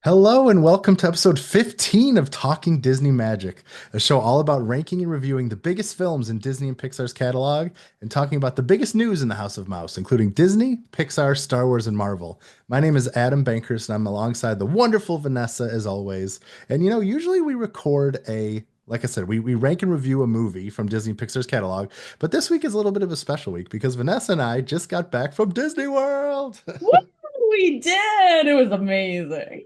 Hello and welcome to episode 15 of Talking Disney Magic, a show all about ranking and reviewing the biggest films in Disney and Pixar's catalog and talking about the biggest news in the House of Mouse, including Disney, Pixar, Star Wars, and Marvel. My name is Adam Bankhurst and I'm alongside the wonderful Vanessa as always. And usually we record like I said, we rank and review a movie from Disney and Pixar's catalog, but this week is a little bit of a special week because Vanessa and I just got back from Disney World. Woo! We did. It was amazing.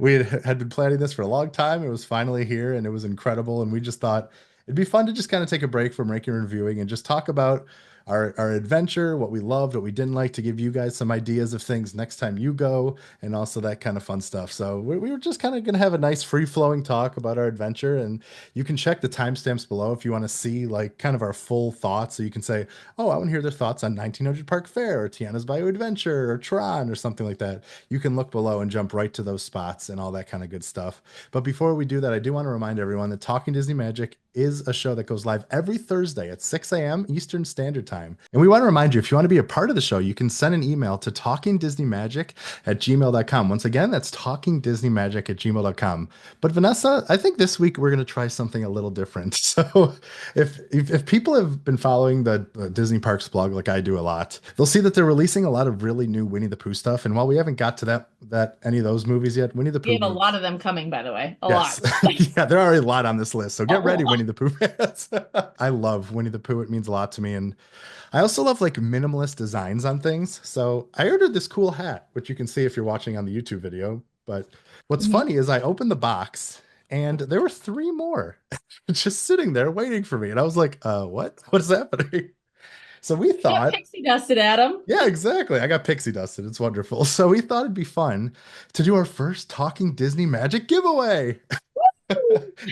We had been planning this for a long time. It was finally here and it was incredible. And we just thought it'd be fun to just kind of take a break from ranking and reviewing and just talk about our adventure, what we loved, what we didn't like, to give you guys some ideas of things next time you go, and also that kind of fun stuff. So we were just kind of going to have a nice free-flowing talk about our adventure. And you can check the timestamps below if you want to see like kind of our full thoughts. So you can say, oh, I want to hear their thoughts on 1900 Park Fair or Tiana's Bayou Adventure or Tron or something like that. You can look below and jump right to those spots and all that kind of good stuff. But before we do that, I do want to remind everyone that Talking Disney Magic is a show that goes live every Thursday at 6 a.m. Eastern Standard Time. And we want to remind you, if you want to be a part of the show, you can send an email to talkingdisneymagic@gmail.com. Once again, that's talkingdisneymagic@gmail.com. But Vanessa, I think this week we're going to try something a little different. So if people have been following the Disney Parks blog like I do a lot, they'll see that they're releasing a lot of really new Winnie the Pooh stuff. And while we haven't got to that any of those movies yet, Winnie the We Pooh have a lot movies. of them coming, by the way. A lot. Yes. Yeah, there are a lot on this list. So A get ready, lot. Winnie the Pooh fans. I love Winnie the Pooh. It means a lot to me. And I also love like minimalist designs on things. So I ordered this cool hat, which you can see if you're watching on the YouTube video. But what's Mhm. funny is I opened the box and there were three more just sitting there waiting for me. And I was like, what? What is happening? So we You got thought, pixie dusted, Adam. yeah, exactly. I got pixie dusted. It's wonderful. So we thought it'd be fun to do our first Talking Disney Magic giveaway.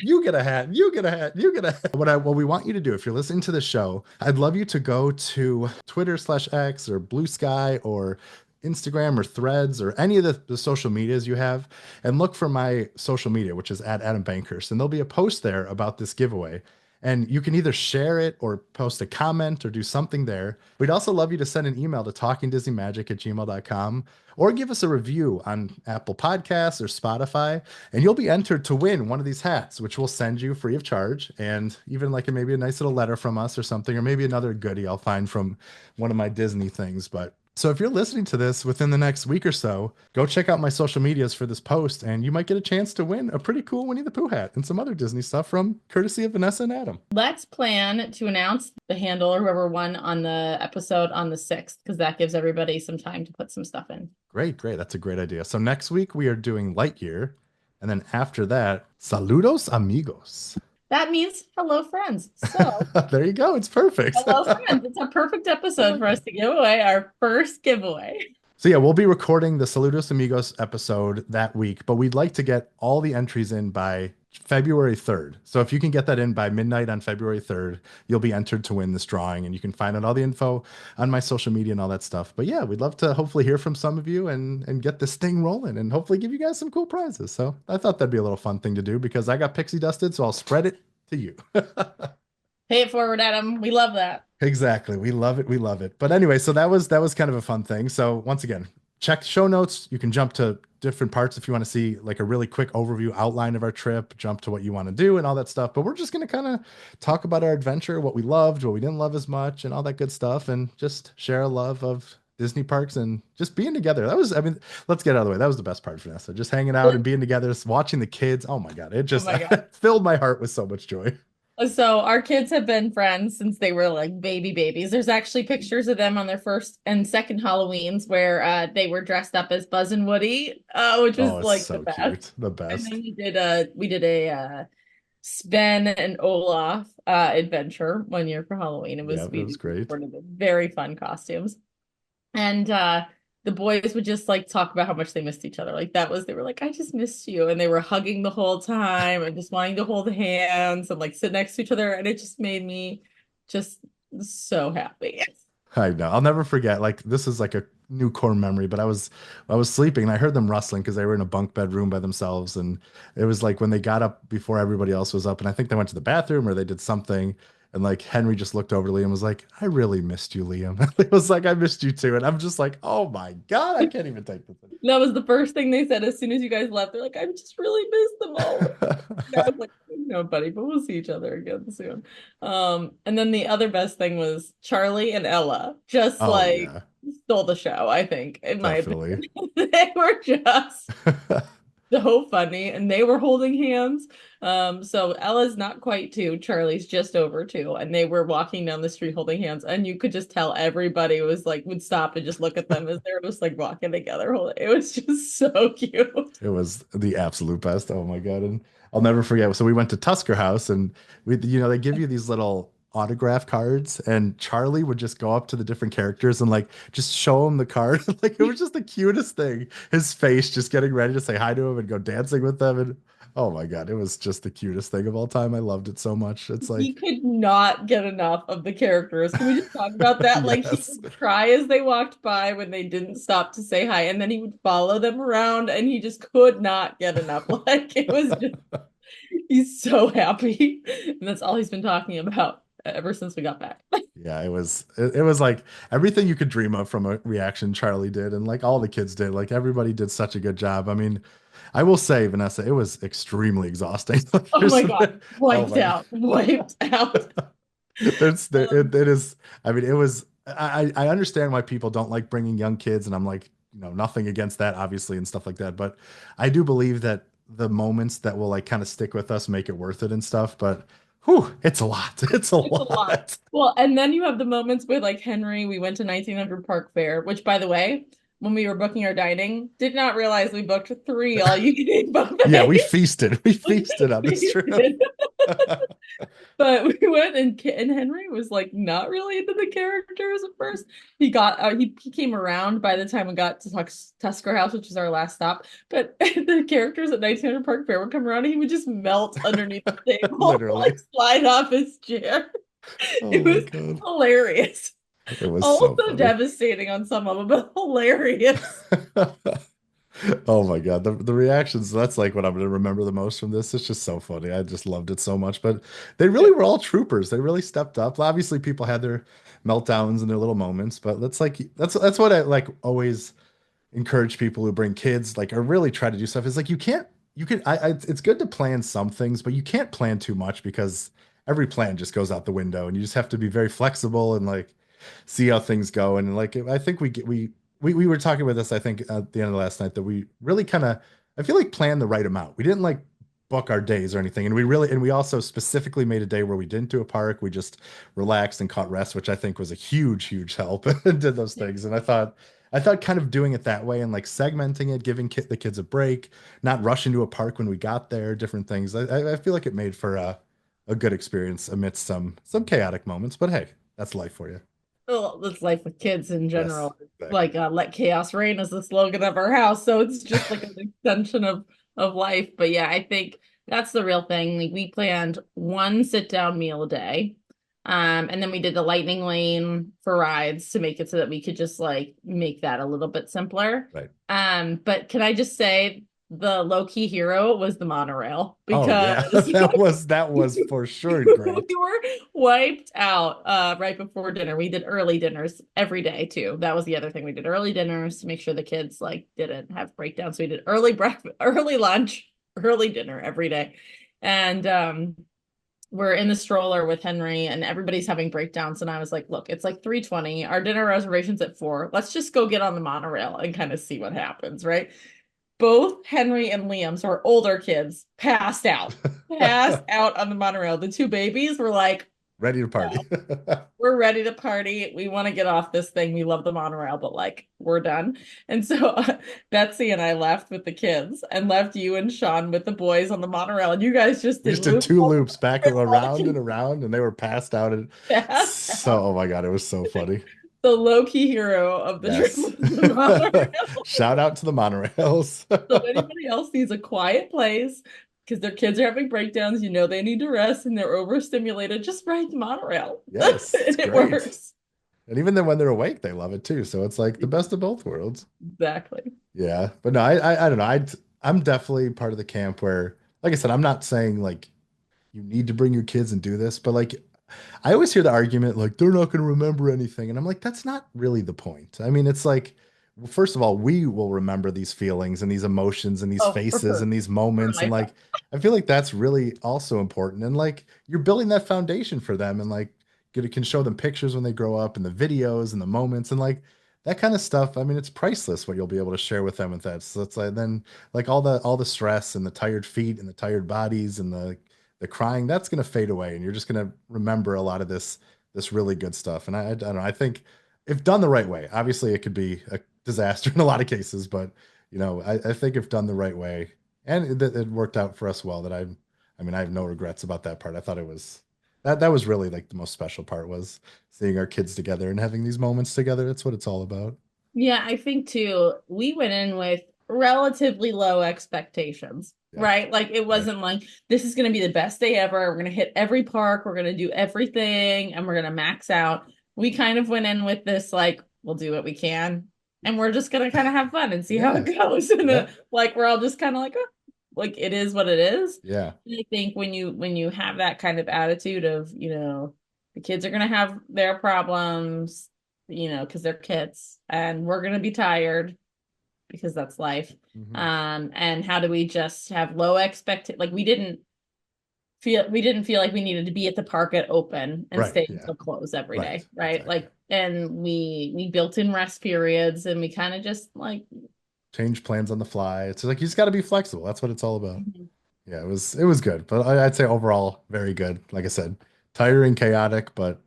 You get a hat, you get a hat, you get a hat. What we want you to do, if you're listening to the show, I'd love you to go to Twitter/X or Blue Sky or Instagram or Threads or any of the social medias you have and look for my social media, which is at Adam Bankhurst. And there'll be a post there about this giveaway. And you can either share it or post a comment or do something there. We'd also love you to send an email to talkingdisneymagic@gmail.com or give us a review on Apple Podcasts or Spotify, and you'll be entered to win one of these hats, which we'll send you free of charge. And even like maybe a nice little letter from us or something, or maybe another goodie I'll find from one of my Disney things. But so if you're listening to this within the next week or so, go check out my social medias for this post, and you might get a chance to win a pretty cool Winnie the Pooh hat and some other Disney stuff from courtesy of Vanessa and Adam. Let's plan to announce the handle or whoever won on the episode on the 6th, because that gives everybody some time to put some stuff in. Great, great. That's a great idea. So next week we are doing Lightyear, and then after that, saludos amigos. That means hello, friends. So, There you go. It's perfect. hello, friends. It's a perfect I episode like for us that. to give away our first giveaway. So yeah, we'll be recording the Saludos Amigos episode that week, but we'd like to get all the entries in by February 3rd. So if you can get that in by midnight on February 3rd, you'll be entered to win this drawing, and you can find out all the info on my social media and all that stuff. But yeah, we'd love to hopefully hear from some of you and get this thing rolling and hopefully give you guys some cool prizes. So I thought that'd be a little fun thing to do because I got pixie dusted, so I'll spread it to you. Pay it forward, Adam. We love that. Exactly. We love it. We love it. But anyway, so that was kind of a fun thing. So once again, check show notes. You can jump to different parts if you want to see like a really quick overview outline of our trip, jump to what you want to do and all that stuff. But we're just going to kind of talk about our adventure, what we loved, what we didn't love as much, and all that good stuff, and just share a love of Disney parks and just being together. That was, I mean, let's get out of the way. That was the best part, Vanessa. Just hanging out and being together, watching the kids. Oh my God. It Oh just my God. filled my heart with so much joy. So our kids have been friends since they were like babies. There's actually pictures of them on their first and second Halloweens where they were dressed up as Buzz and Woody, which was Oh, it's like the so best. cute. The And best. then we did a Sven and Olaf adventure one year for Halloween. It Yeah, was it we was did great. one of the very fun costumes. And the boys would just like talk about how much they missed each other. Like that was, they were like, I just missed you. And they were hugging the whole time and just wanting to hold hands and like sit next to each other. And it just made me just so happy. I know. I'll never forget. Like this is like a new core memory, but I was sleeping and I heard them rustling because they were in a bunk bed room by themselves. And it was like when they got up before everybody else was up, and I think they went to the bathroom or they did something. And like Henry just looked over to Liam and was like, I really missed you, Liam. It was like, I missed you too. And I'm just like, oh my God, I can't even take this That was the first thing they said as soon as you guys left. They're like, I just really miss them all. Yeah, I was like, no, buddy, but we'll see each other again soon. And then the other best thing was Charlie and Ella just Oh like yeah, stole the show, I think, in my definitely. opinion. They were just so funny and they were holding hands. So Ella's not quite two, Charlie's just over two, and they were walking down the street holding hands, and you could just tell everybody was like would stop and just look at them as they were just like walking together. It was just so cute. It was the absolute best. Oh my God. And I'll never forget. So we went to Tusker House and they give you these little autograph cards and Charlie would just go up to the different characters and like just show them the card. Like it was just the cutest thing. His face just getting ready to say hi to him and go dancing with them. And oh my God, it was just the cutest thing of all time. I loved it so much. It's He like, could not get enough of the characters. Can we just talk about that? Like he yes. would cry as they walked by when they didn't stop to say hi, and then he would follow them around, and he just could not get enough. Like it was just he's so happy, and that's all he's been talking about ever since we got back. Yeah, it was like everything you could dream of from a reaction Charlie did and like all the kids did. Like everybody did such a good job. I mean, I will say, Vanessa, it was extremely exhausting. Like, Oh my God, oh wiped my God. out, wiped out. It is. I mean, it was. I understand why people don't like bringing young kids, and I'm like, nothing against that, obviously, and stuff like that. But I do believe that the moments that will like kind of stick with us make it worth it and stuff. But whew, it's a lot. It's a It's a lot. lot. Well, and then you have the moments with like Henry. We went to 1900 Park Fair, which, by the way, when we were booking our dining, did not realize we booked three all-you-can-eat Yeah, we buffets. feasted. We We feasted on this trip. did. But we went and Henry was like not really into the characters at first. He came around by the time we got to Tusker House, which was our last stop. But the characters at 1900 Park Fair would come around and he would just melt underneath the table, Literally. like slide off his chair. Oh It my was God. hilarious. It was so Also funny. devastating on some of them, but hilarious. Oh my God. The reactions, that's like what I'm going to remember the most from this. It's just so funny. I just loved it so much. But they really were all troopers. They really stepped up. Obviously, people had their meltdowns and their little moments, but that's what I like always encourage people who bring kids, like, or really try to do stuff. Is like you can it's good to plan some things, but you can't plan too much because every plan just goes out the window and you just have to be very flexible and like see how things go. And like I think we were talking with this, I think at the end of last night that we really kind of I feel like planned the right amount. We didn't like book our days or anything. And we also specifically made a day where we didn't do a park. We just relaxed and caught rest, which I think was a huge, huge help and did those things. And I thought kind of doing it that way and like segmenting it, giving the kids a break, not rushing to a park when we got there, different things. I feel like it made for a good experience amidst some chaotic moments. But hey, that's life for you. Well, that's life with kids in Yes, general. exactly. Like let chaos reign is the slogan of our house. So it's just like an extension of life. But yeah, I think that's the real thing. Like we planned one sit down meal a day. And then we did the lightning lane for rides to make it so that we could just like make that a little bit simpler. Right. But can I just say the low-key hero was the monorail Oh because yeah, that was for sure great. we were wiped out right before dinner. We did early dinners every day too. That was the other thing. We did early dinners to make sure the kids like didn't have breakdowns. So we did early breakfast, early lunch, early dinner every day. And we're in the stroller with Henry and everybody's having breakdowns. And I was like, look, it's like 3:20. Our dinner reservation's at 4. Let's just go get on the monorail and kind of see what happens, right? Both Henry and Liam, so our older kids, passed out on the monorail. The two babies were like, Ready to party. no, we're ready to party. We want to get off this thing. We love the monorail, but like, we're done. And so Betsy and I left with the kids and left you and Sean with the boys on the monorail. And you guys just We did just did loops two all loops back the around monorail. and around, and they were passed out. And Passed so, out. oh my God, it was so funny. The low-key hero of the trip Yes. was the monorail. Shout out to the monorails. So if anybody else needs a quiet place because their kids are having breakdowns, you know they need to rest and they're overstimulated, just ride the monorail. Yes, it's It great. works. And even then when they're awake, they love it too. So it's like the best of both worlds. Exactly. Yeah. But no, I don't know. I'm definitely part of the camp where, like I said, I'm not saying like you need to bring your kids and do this, but like I always hear the argument like they're not going to remember anything. And I'm like, that's not really the point. I mean, it's like, well, first of all, we will remember these feelings and these emotions and these Oh, faces and these for moments. And life. like, I feel like that's really also important. And like, you're building that foundation for them and like, it can show them pictures when they grow up and the videos and the moments and like that kind of stuff. I mean, it's priceless what you'll be able to share with them with that. So it's like then like all the stress and the tired feet and the tired bodies and the crying, that's going to fade away and you're just going to remember a lot of this really good stuff. And I don't know, I think if done the right way, obviously it could be a disaster in a lot of cases, but I think if done the right way, and it worked out for us well, that I mean, I have no regrets about that part. I thought it was that was really like the most special part was seeing our kids together and having these moments together. That's what it's all about. Yeah, I think too, we went in with relatively low expectations, Yeah. right? Like it Right. wasn't like this is going to be the best day ever. We're going to hit every park, we're going to do everything, and we're going to max out. We kind of went in with this like we'll do what we can, and we're just going to kind of have fun and see how it Yeah. goes. And Yep. like we're all just kind of like, oh, like it is what it is. Yeah. And I think when you have that kind of attitude of, the kids are going to have their problems, because they're kids and we're going to be tired because that's life. Hmm. And how do we just have low expect like we didn't feel like we needed to be at the park at open and Right. stay Yeah. until close every Right. day, right? Exactly. Like, and we built in rest periods and we kind of just like, Change plans on the fly. It's like you just got to be flexible. That's what it's all about. mhm. Yeah, it was good, but I'd say overall very good. Like I said, tiring, chaotic, but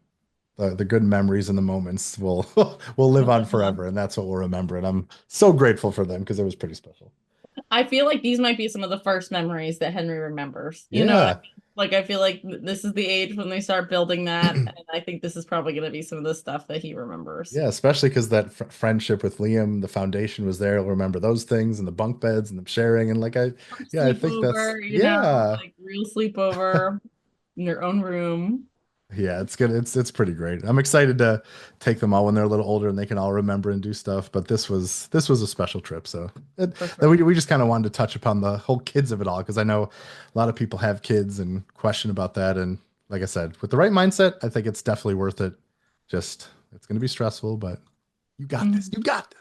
the good memories and the moments will will live on forever, and that's what we'll remember. And I'm so grateful for them because it was pretty special. I feel like these might be some of the first memories that Henry remembers. You know what I Yeah, mean? Like I feel like this is the age when they start building that, and I think this is probably going to be some of the stuff that he remembers. yeah, especially because that friendship with Liam, the foundation was there. He'll remember those things and the bunk beds and the sharing, and like yeah, I think that's Sleepover, yeah. like real sleepover in your own room. Yeah, it's good. It's pretty great. I'm excited to take them all when they're a little older and they can all remember and do stuff. But this was a special trip, so For that sure. we just kind of wanted to touch upon the whole kids of it all because I know a lot of people have kids and question about that. And like I said, with the right mindset, I think it's definitely worth it. Just it's going to be stressful, but you got this. Mhm. You got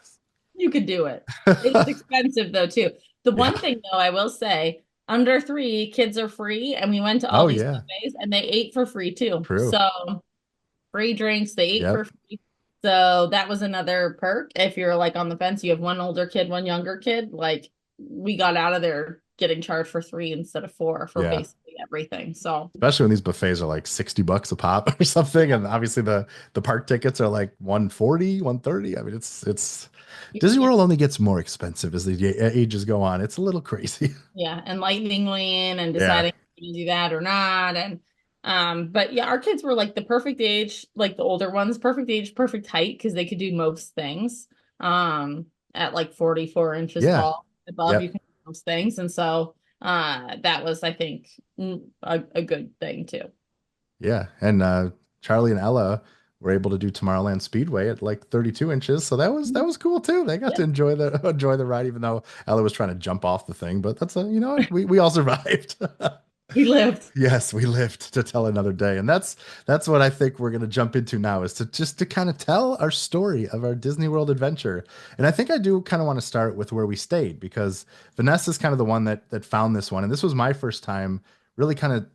You could do it. It's this. expensive though, too. The Yeah. one thing though, I will say, under three, kids are free, and we went to all Oh these yeah. buffets and they ate for free too. True. So free drinks, they ate for Yep. free. So that was another perk. If you're like on the fence, you have one older kid, one younger kid, like we got out of there getting charged for three instead of four for Yeah. basically everything. So Especially when these buffets are like $60 a pop or something. And obviously the park tickets are like 140, 130. I mean, it's Disney yeah, World only gets more expensive as the ages go on. It's a little crazy. yeah, and Lightning Lane and Yeah. deciding to do that or not. And but yeah, our kids were like the perfect age, like the older ones, perfect age, perfect height, because they could do most things. At like 44 inches Yeah. tall above, you Yep. can do most things. And so that was, I think, a good thing too. Yeah. And Charlie and Ella were able to do Tomorrowland Speedway at like 32 inches. So that was cool too. They got Yeah, to enjoy the enjoy the ride, even though Ella was trying to jump off the thing. But that's a you know what? We all survived. we lived. Yes, we lived to tell another day. And that's what I think we're going to jump into now is to just to kind of tell our story of our Disney World adventure. And I think I do kind of want to start with where we stayed because Vanessa's kind of the one that found this one. And this was my first time really kind of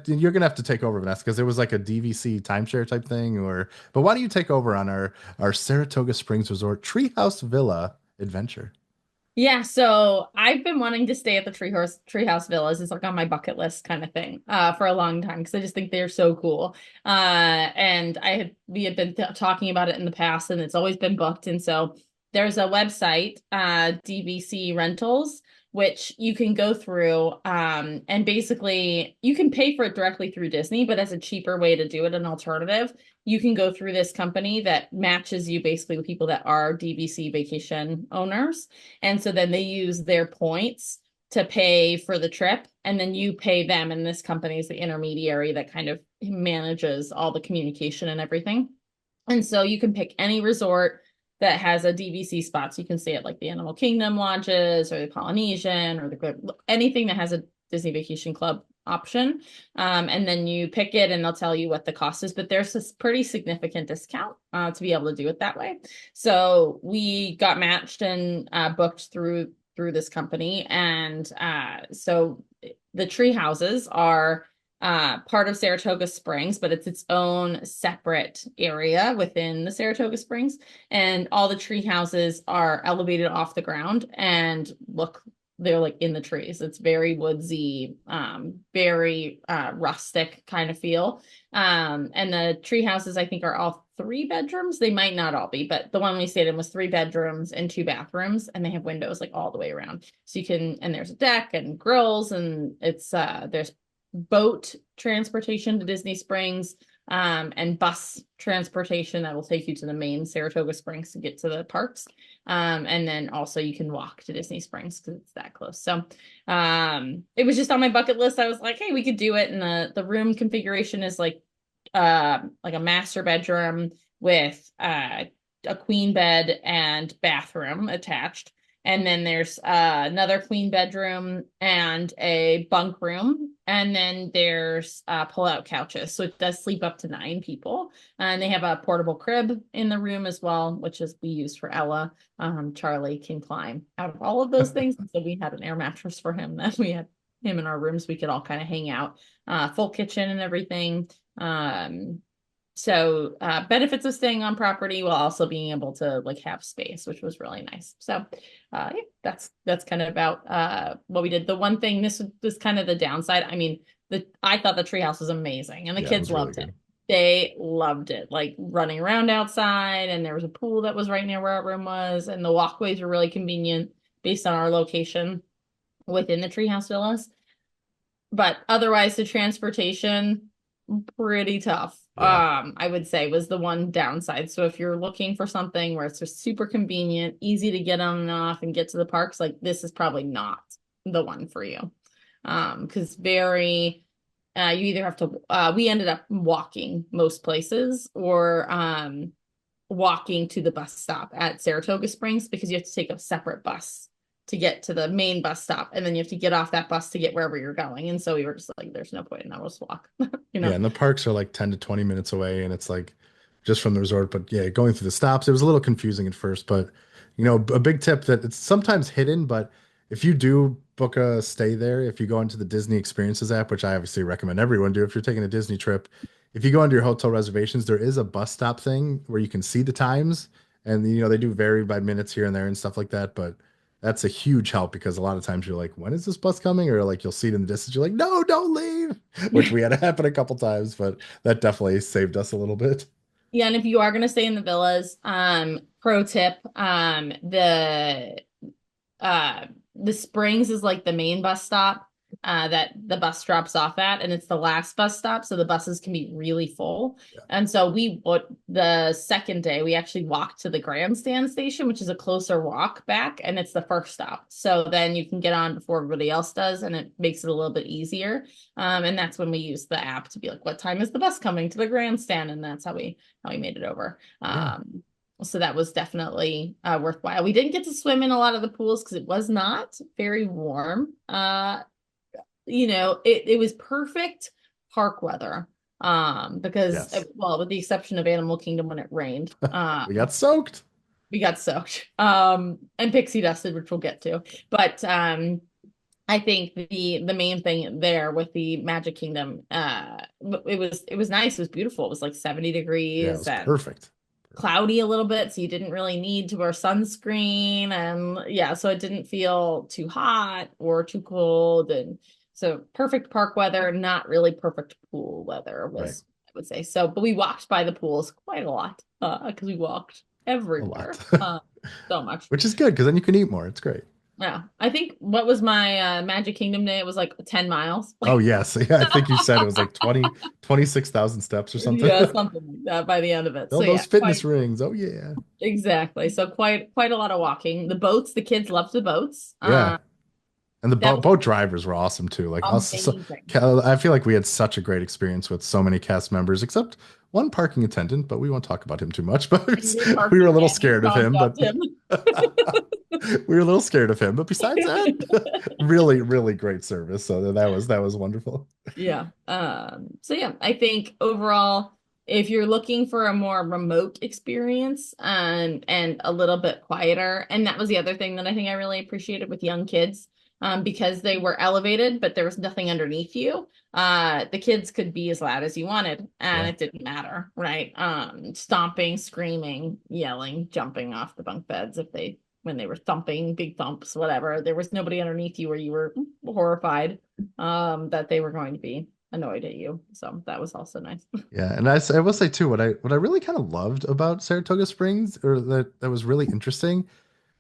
you're gonna have to take over, Vanessa, because it was like a DVC timeshare type thing, but why don't you take over on our Saratoga Springs Resort Treehouse Villa adventure? Yeah, so I've been wanting to stay at the Treehouse Villas. It's like on my bucket list kind of thing, for a long time because I just think they're so cool. And we had been talking about it in the past, and it's always been booked. And so there's a website, DVC Rentals, which you can go through, and basically you can pay for it directly through Disney, but as a cheaper way to do it, an alternative, you can go through this company that matches you basically with people that are DVC vacation owners. And so then they use their points to pay for the trip, and then you pay them, and this company is the intermediary that kind of manages all the communication and everything. And so you can pick any resort that has a DVC spot. So you can stay at like the Animal Kingdom lodges or the Polynesian or anything that has a Disney Vacation Club option. And then you pick it and they'll tell you what the cost is, but there's this pretty significant discount to be able to do it that way. So we got matched and booked through this company. And so the tree houses are part of Saratoga Springs, but it's its own separate area within the Saratoga Springs. And all the tree houses are elevated off the ground and they're like in the trees. It's very woodsy, very rustic kind of feel. And the tree houses, I think, are all 3 bedrooms. They might not all be, but the one we stayed in was 3 bedrooms and 2 bathrooms, and they have windows like all the way around. So you can, and there's a deck and grills, and it's there's boat transportation to Disney Springs, and bus transportation that will take you to the main Saratoga Springs to get to the parks. And then also you can walk to Disney Springs because it's that close. So it was just on my bucket list. I was like, hey, we could do it. And the room configuration is like a master bedroom with a queen bed and bathroom attached. And then there's another queen bedroom and a bunk room. And then there's pull-out couches. So it does sleep up to 9 people. And they have a portable crib in the room as well, which is we used for Ella. Charlie can climb out of all of those things. So we had an air mattress for him that we had him in our rooms. We could all kind of hang out. Full kitchen and everything. So benefits of staying on property while also being able to like have space, which was really nice. So yeah, that's kind of about what we did. The one thing, this was kind of the downside. I mean, I thought the treehouse was amazing and the kids loved it. They loved it, like running around outside, and there was a pool that was right near where our room was, and the walkways were really convenient based on our location within the Treehouse Villas. But otherwise, the transportation, pretty tough. Yeah. I would say was the one downside. So if you're looking for something where it's just super convenient, easy to get on and off and get to the parks, like this is probably not the one for you. Because you either have to we ended up walking most places or walking to the bus stop at Saratoga Springs because you have to take a separate bus to get to the main bus stop, and then you have to get off that bus to get wherever you're going. And so we were just like, there's no point in that, we'll just walk. Yeah, and the parks are like 10 to 20 minutes away, and it's like just from the resort. But yeah, going through the stops, it was a little confusing at first, but a big tip that it's sometimes hidden, but if you do book a stay there, if you go into the Disney Experiences app, which I obviously recommend everyone do if you're taking a Disney trip, if you go into your hotel reservations, there is a bus stop thing where you can see the times, and they do vary by minutes here and there and stuff like that, but that's a huge help because a lot of times you're like, when is this bus coming? Or like you'll see it in the distance. You're like, no, don't leave, which we had to happen a couple times, but that definitely saved us a little bit. Yeah, and if you are going to stay in the villas, pro tip, the Springs is like the main bus stop that the bus drops off at, and it's the last bus stop, so the buses can be really full. Yeah. And so the second day we actually walked to the grandstand station, which is a closer walk back, and it's the first stop. So then you can get on before everybody else does, and it makes it a little bit easier. And that's when we use the app to be like, what time is the bus coming to the grandstand? And that's how we made it over. Yeah. So that was definitely worthwhile. We didn't get to swim in a lot of the pools because it was not very warm. It was perfect park weather. Because Yes. well, with the exception of Animal Kingdom when it rained. We got soaked. We got soaked. And pixie dusted, which we'll get to. But I think the main thing there with the Magic Kingdom, it was nice. It was beautiful. It was like 70 degrees. Yeah, it was and perfect. cloudy a little bit, so you didn't really need to wear sunscreen, and yeah, so it didn't feel too hot or too cold, and so perfect park weather, not really perfect pool weather was Right. I would say. So but we walked by the pools quite a lot because we walked A everywhere. lot. So much. Which is good because then you can eat more. It's great. Yeah, I think what was my Magic Kingdom day, it was like 10 miles. Oh, yes. Yeah, I think you said it was like 26,000 steps or something. Yeah, something like that by the end of it. All So those yeah, fitness rings. Oh, yeah. exactly. So quite a lot of walking. The boats, the kids loved the boats. Yeah. And the That boat was boat drivers were awesome too. Like us, amazing. I feel like we had such a great experience with so many cast members, except one parking attendant, but we won't talk about him too much. But Angry we were a parking little man. You scared of him, but conduct him. we were a little scared of him. But besides that, really, really great service. So that was wonderful. Yeah. So yeah, I think overall, if you're looking for a more remote experience and a little bit quieter, and that was the other thing that I think I really appreciated with young kids, because they were elevated, but there was nothing underneath you. The kids could be as loud as you wanted, and Yeah. it didn't matter, right? Stomping, screaming, yelling, jumping off the bunk beds if they when they were thumping, big thumps, whatever. There was nobody underneath you where you were horrified that they were going to be annoyed at you. So that was also nice. Yeah, and I will say too, what I really kind of loved about Saratoga Springs, or that was really interesting,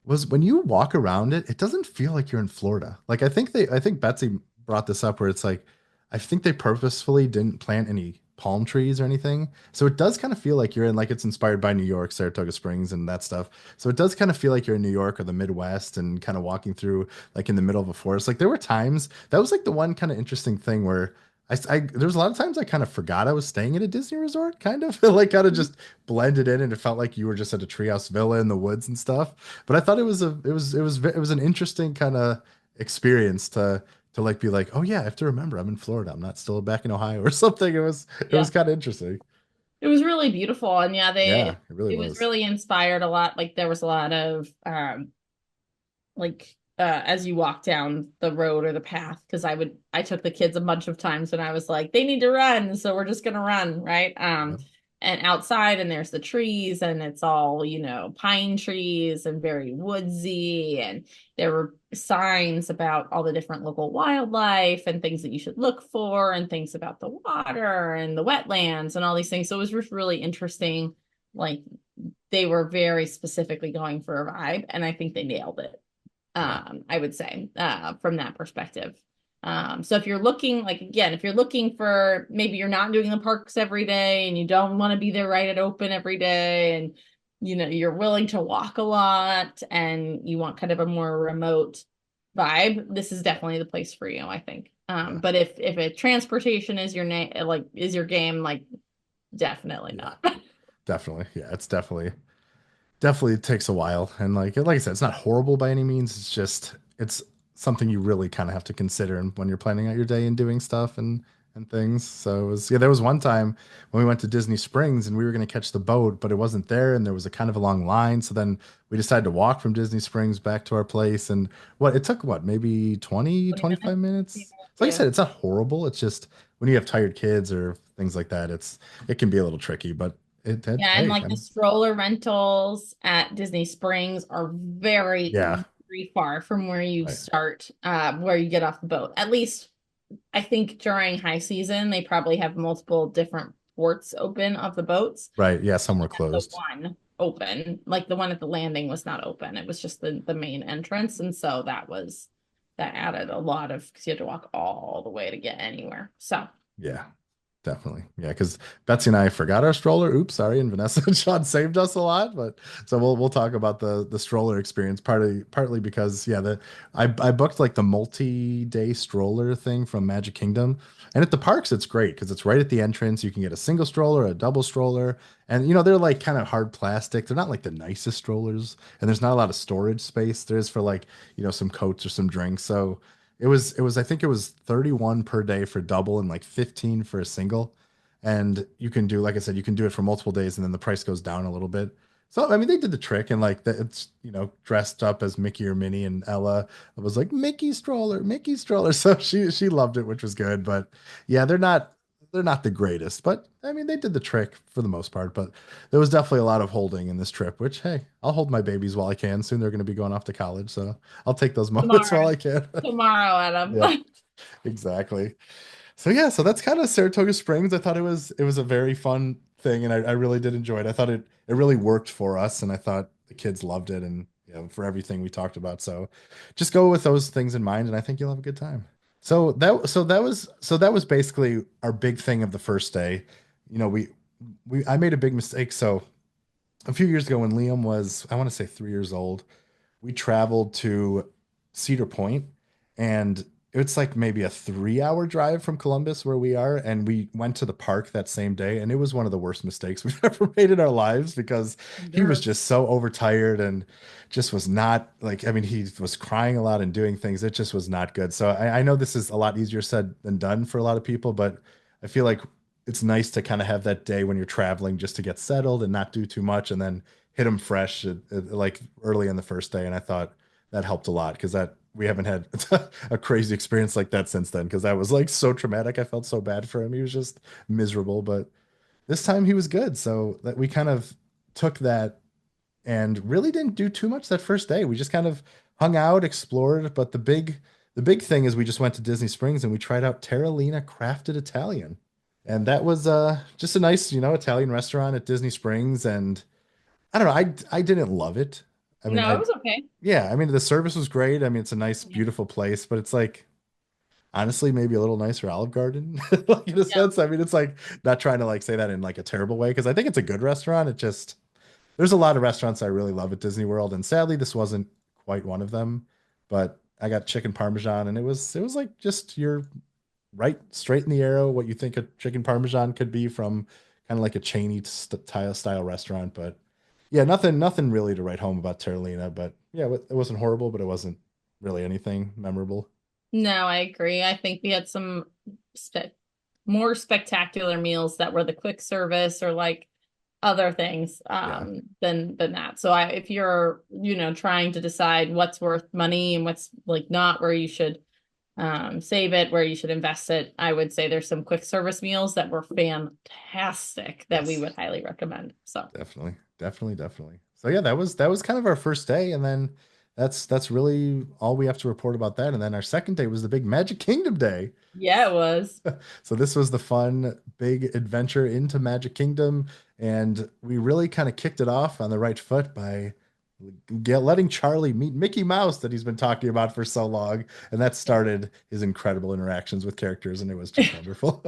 was when you walk around it, it doesn't feel like you're in Florida. Like I think Betsy brought this up where it's like I think they purposefully didn't plant any palm trees or anything. So it does kind of feel like you're in like it's inspired by New York, Saratoga Springs and that stuff. So it does kind of feel like you're in New York or the Midwest and kind of walking through like in the middle of a forest. Like there were times that was like the one kind of interesting thing where there was a lot of times I kind of forgot I was staying at a Disney resort, kind of like kind of just blended in, and it felt like you were just at a treehouse villa in the woods and stuff. But I thought it was an interesting kind of experience to like be like, oh yeah, I have to remember I'm in Florida. I'm not still back in Ohio or something. It was Yeah. kind of interesting. It was really beautiful. And yeah, Yeah, it really it was was. really inspired a lot. Like there was a lot of like as you walk down the road or the path, because I took the kids a bunch of times when I was like, they need to run, so we're just gonna run, right? Yep. And outside and there's the trees and it's all, pine trees and very woodsy, and there were signs about all the different local wildlife and things that you should look for and things about the water and the wetlands and all these things. So it was just really interesting. Like they were very specifically going for a vibe, and I think they nailed it. Yeah. I would say, from that perspective. So if you're looking, like, again, if you're looking for maybe you're not doing the parks every day and you don't want to be there right at open every day, and you're willing to walk a lot and you want kind of a more remote vibe, this is definitely the place for you, I think. Yeah. But if a transportation is your name, like is your game, like definitely Yeah. not. Definitely. Yeah. It's definitely takes a while. And like I said, it's not horrible by any means. It's something you really kind of have to consider when you're planning out your day and doing stuff and things. So it was, yeah, there was one time when we went to Disney Springs and we were going to catch the boat, but it wasn't there and there was a kind of a long line. So then we decided to walk from Disney Springs back to our place, and it took maybe 20, 20 25 minutes. minutes. So like I Yeah. said, it's not horrible. It's just when you have tired kids or things like that, it can be a little tricky, but Yeah, and hey, like the stroller rentals at Disney Springs are very, yeah, very far from where you right. start, where you get off the boat. At least I think during high season, they probably have multiple different ports open of the boats. Right. Yeah, some were The closed. one open, like the one at the landing was not open. It was just the main entrance. And so that added a lot of, because you had to walk all the way to get anywhere. So Yeah, definitely. Yeah, because Betsy and I forgot our stroller. Oops, sorry. And Vanessa and Sean saved us a lot, but so we'll talk about the stroller experience partly because yeah, I booked like the multi-day stroller thing from Magic Kingdom. And at the parks it's great because it's right at the entrance. You can get a single stroller, a double stroller, and they're like kind of hard plastic. They're not like the nicest strollers, and there's not a lot of storage space. There is for like, some coats or some drinks. So it was I think it was 31 per day for double and like 15 for a single. And you can do, like I said, you can do it for multiple days and then the price goes down a little bit. So I mean they did the trick, and like it's dressed up as Mickey or Minnie, and Ella was like Mickey stroller, Mickey stroller. So she loved it, which was good. But yeah, they're not the greatest, but I mean they did the trick for the most part. But there was definitely a lot of holding in this trip, which hey, I'll hold my babies while I can. Soon they're going to be going off to college, so I'll take those moments while tomorrow, I can. tomorrow, Adam. Yep, exactly. So yeah, so that's kind of Saratoga Springs. I thought it was a very fun thing, and I really did enjoy it. I thought it really worked for us, and I thought the kids loved it, and for everything we talked about. So just go with those things in mind, and I think you'll have a good time. So that was basically our big thing of the first day. I made a big mistake. So a few years ago when Liam was, I want to say 3 years old, we traveled to Cedar Point, and it's like maybe a 3 hour drive from Columbus where we are. And we went to the park that same day. And it was one of the worst mistakes we've ever made in our lives because he was Sure. just so overtired and just was not like, I mean, he was crying a lot and doing things. It just was not good. So I know this is a lot easier said than done for a lot of people, but I feel like it's nice to kind of have that day when you're traveling just to get settled and not do too much and then hit them fresh like early in the first day. And I thought that helped a lot because that we haven't had a crazy experience like that since then because that was like so traumatic. I felt so bad for him. He was just miserable, but this time he was good. So that we kind of took that and really didn't do too much that first day. We just kind of hung out, explored, but the big thing is we just went to Disney Springs and we tried out Terralina Crafted Italian. And that was just a nice, Italian restaurant at Disney Springs and I don't know, I didn't love it. I mean, No, it was okay. yeah, I mean the service was great. I mean, it's a nice, Yeah. beautiful place, but it's like honestly maybe a little nicer Olive Garden, like in a Yeah. sense. I mean, it's like not trying to like say that in like a terrible way because I think it's a good restaurant. It just there's a lot of restaurants I really love at Disney World, and sadly this wasn't quite one of them. But I got chicken parmesan, and it was like just your right straight in the arrow what you think a chicken parmesan could be from kind of like a chainy style restaurant. But yeah, nothing really to write home about Terralina. But yeah, it wasn't horrible, but it wasn't really anything memorable. No, I agree. I think we had some spe more spectacular meals that were the quick service or like other things Yeah. than that. So if you're, trying to decide what's worth money and what's like not where you should save it, where you should invest it, I would say there's some quick service meals that were fantastic that we Yes. would highly recommend. So Definitely, definitely, definitely. So yeah, that was kind of our first day, and then that's really all we have to report about that. And then our second day was the big Magic Kingdom day. yeah, it was. So this was the fun big adventure into Magic Kingdom, and we really kind of kicked it off on the right foot by letting Charlie meet Mickey Mouse that he's been talking about for so long, and that started his incredible interactions with characters, and it was just wonderful.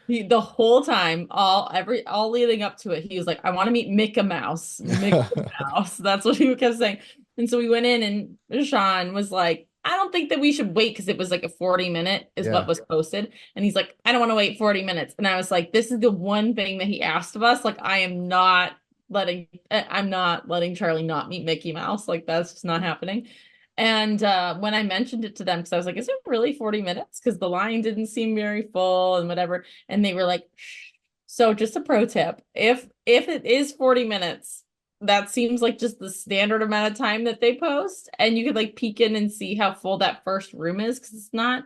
The whole time, all leading up to it, he was like, "I want to meet Mickey Mouse, Mickey Mouse." That's what he kept saying. And so we went in, and Sean was like, "I don't think that we should wait because it was like a 40-minute is what Yeah. was posted." And he's like, "I don't want to wait 40 minutes." And I was like, "This is the one thing that he asked of us. Like, I'm not letting Charlie not meet Mickey Mouse. Like, that's just not happening." And when I mentioned it to them, because I was like, "Is it really 40 minutes?" Because the line didn't seem very full and whatever. And they were like, "Shh." So just a pro tip, if it is 40 minutes, that seems like just the standard amount of time that they post. And you could like peek in and see how full that first room is, because it's not,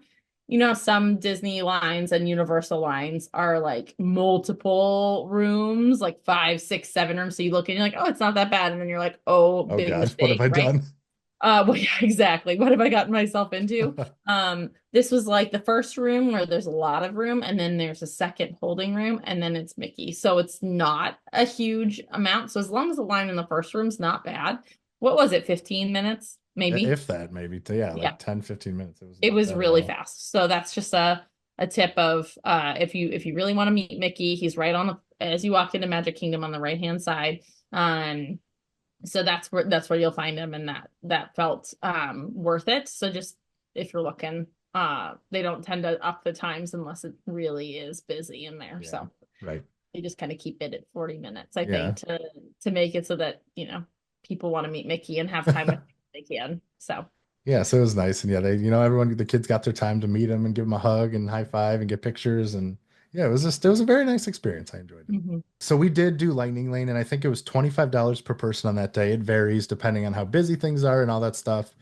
some Disney lines and Universal lines are like multiple rooms, like 5, 6, 7 rooms. So you look and you're like, oh, it's not that bad. And then you're like, oh, Oh big God, what have mistake, I right? done? Well, yeah, exactly. What have I gotten myself into? This was like the first room where there's a lot of room, and then there's a second holding room, and then it's Mickey. So it's not a huge amount. So as long as the line in the first room's not bad, what was it, 15 minutes, maybe? If that, maybe. Yeah, Yeah, like 10, 15 minutes. It was it not was bad at really all. fast. So that's just a tip of if you really want to meet Mickey, he's right on the as you walk into Magic Kingdom on the right hand side. So that's where you'll find him, and that felt worth it. So just if you're looking, they don't tend to up the times unless it really is busy in there. Yeah. So Right. they just kind of keep it at 40 minutes, I Yeah. think, to make it so that, people want to meet Mickey and have time with him if they can. So Yeah, so it was nice. And yeah, everyone, the kids got their time to meet him and give him a hug and high five and get pictures. And yeah, it was a very nice experience. I enjoyed it. mhm. So we did do Lightning Lane, and I think it was $25 per person on that day. It varies depending on how busy things are and all that stuff.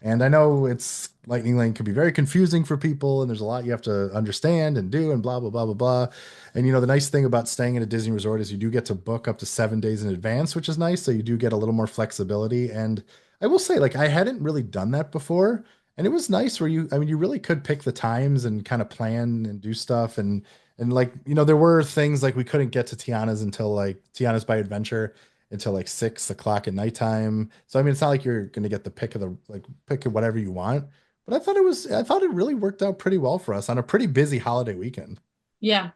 And I know it's Lightning Lane can be very confusing for people, and there's a lot you have to understand and do, and blah, blah, blah, blah, blah. And the nice thing about staying at a Disney resort is you do get to book up to 7 days in advance, which is nice. So you do get a little more flexibility. And I will say, like, I hadn't really done that before. And it was nice where I mean, you really could pick the times and kind of plan and do stuff. And like, there were things like we couldn't get to Tiana's until like Tiana's by Adventure until like 6 o'clock at nighttime. So I mean, it's not like you're gonna get the pick of whatever you want. But I thought it really worked out pretty well for us on a pretty busy holiday weekend. Yeah.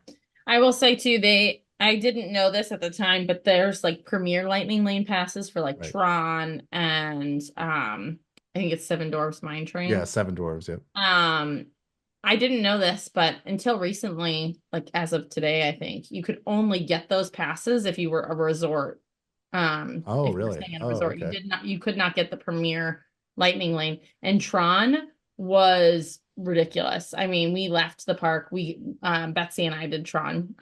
I will say too, I didn't know this at the time, but there's like premier Lightning Lane passes for like Right. Tron I think it's Seven Dwarfs Mine Yeah, Train. Seven Dwarves. Yep. Um, I didn't know this, but until recently, like as of today, I think you could only get those passes if you were a resort. Oh, If you were really? staying at a Oh, resort, okay. you could not get the Premier Lightning Lane. And Tron was ridiculous. I mean, we left the park. Betsy and I did Tron,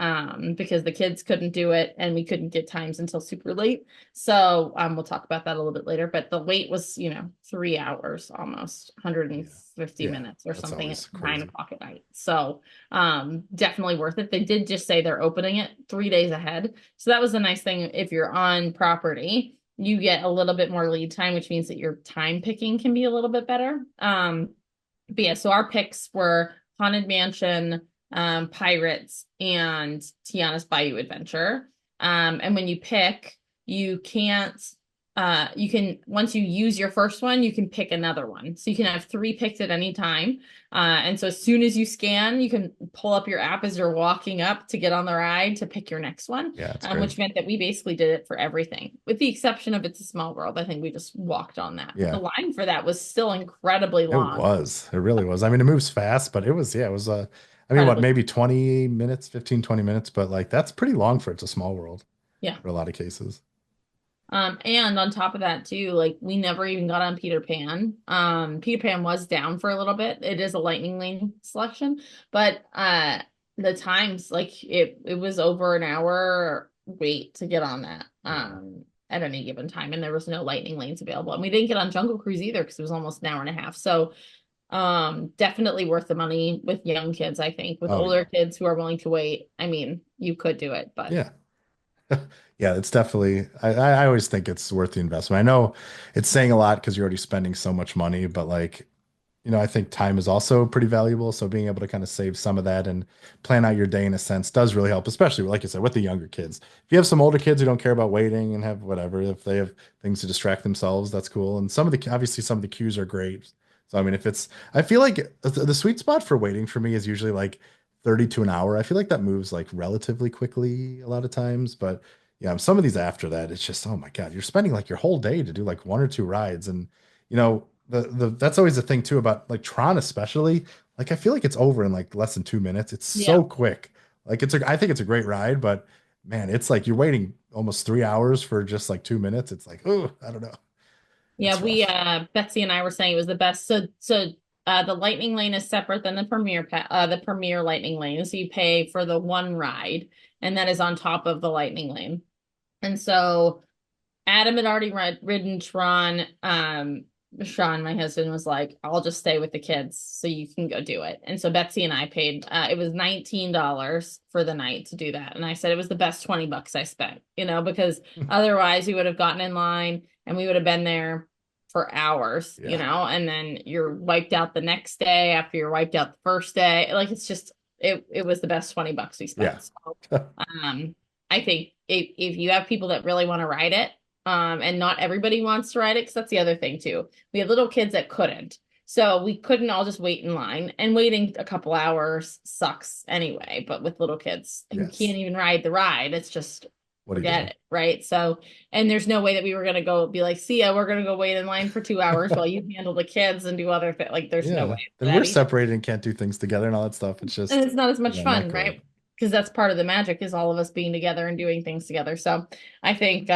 because the kids couldn't do it and we couldn't get times until super late. So, we'll talk about that a little bit later. But the wait was, 3 hours almost, Yeah. 150 Yeah. minutes or That's something at always nine crazy. o'clock at night. So, definitely worth it. They did just say they're opening it 3 days ahead. So that was the nice thing. If you're on property, you get a little bit more lead time, which means that your time picking can be a little bit better. But yeah, so our picks were Haunted Mansion, Pirates, and Tiana's Bayou Adventure. And when you pick, you can't you can, once you use your first one, you can pick another one. So you can have three picked at any time. And so as soon as you scan, you can pull up your app as you're walking up to get on the ride to pick your next one, Yeah, it's great. which meant that we basically did it for everything, with the exception of It's a Small World. I think we just walked on that. But the Yeah, line for that was still incredibly it long. was. It really was. I mean, it moves fast, but it was, yeah, it was, I mean, what, Incredibly. maybe 20 minutes, 15, 20 minutes, but like that's pretty long for It's a Small World Yeah. for a lot of cases. And on top of that too, like we never even got on Peter Pan. Peter Pan was down for a little bit. It is a lightning lane selection, but the times, like it was over an hour wait to get on that Yeah. at any given time, and there was no lightning lanes available. And we didn't get on Jungle Cruise either because it was almost an hour and a half. So definitely worth the money with young kids, I think. With Oh, older yeah. kids who are willing to wait, I mean, you could do it, but Yeah. Yeah, it's definitely, I always think it's worth the investment. I know it's saying a lot because you're already spending so much money, but like, I think time is also pretty valuable. So being able to kind of save some of that and plan out your day in a sense does really help, especially like I said, with the younger kids. If you have some older kids who don't care about waiting and have whatever, if they have things to distract themselves, that's cool. And obviously some of the queues are great. So I mean, I feel like the sweet spot for waiting for me is usually like 30 to an hour. I feel like that moves like relatively quickly a lot of times, but yeah, some of these after that, it's just, oh my God, you're spending like your whole day to do like one or two rides. And the that's always the thing too about like Tron especially. Like I feel like it's over in like less than 2 minutes. It's yeah. so quick. Like I think it's a great ride, but man, it's like you're waiting almost 3 hours for just like 2 minutes. It's like, oh, I don't know. Yeah, It's we rough. Betsy and I were saying it was the best. So the lightning lane is separate than the premier lightning lane. So you pay for the one ride, and that is on top of the lightning lane. And so Adam had already ridden Tron. Sean, my husband, was like, I'll just stay with the kids so you can go do it. And so Betsy and I paid, it was $19 for the night to do that. And I said it was the best 20 bucks I spent, because otherwise we would have gotten in line and we would have been there for hours, Yeah. and then you're wiped out the next day after you're wiped out the first day. Like it's just, it was the best 20 bucks we Yeah. spent. So, I think if you have people that really want to ride it, and not everybody wants to ride it, because that's the other thing too. We had little kids that couldn't. So we couldn't all just wait in line, and waiting a couple hours sucks anyway. But with little kids who Yes. can't even ride the ride, it's just What are you forget doing? it, right? So, and there's no way that we were gonna go be like, see ya, we're gonna go wait in line for 2 hours while you handle the kids and do other things. Like, there's no Yeah. way for Then we're that either. separated and can't do things together and all that stuff. It's And just, it's not as much not fun, great. right? Because that's part of the magic, is all of us being together and doing things together. So I think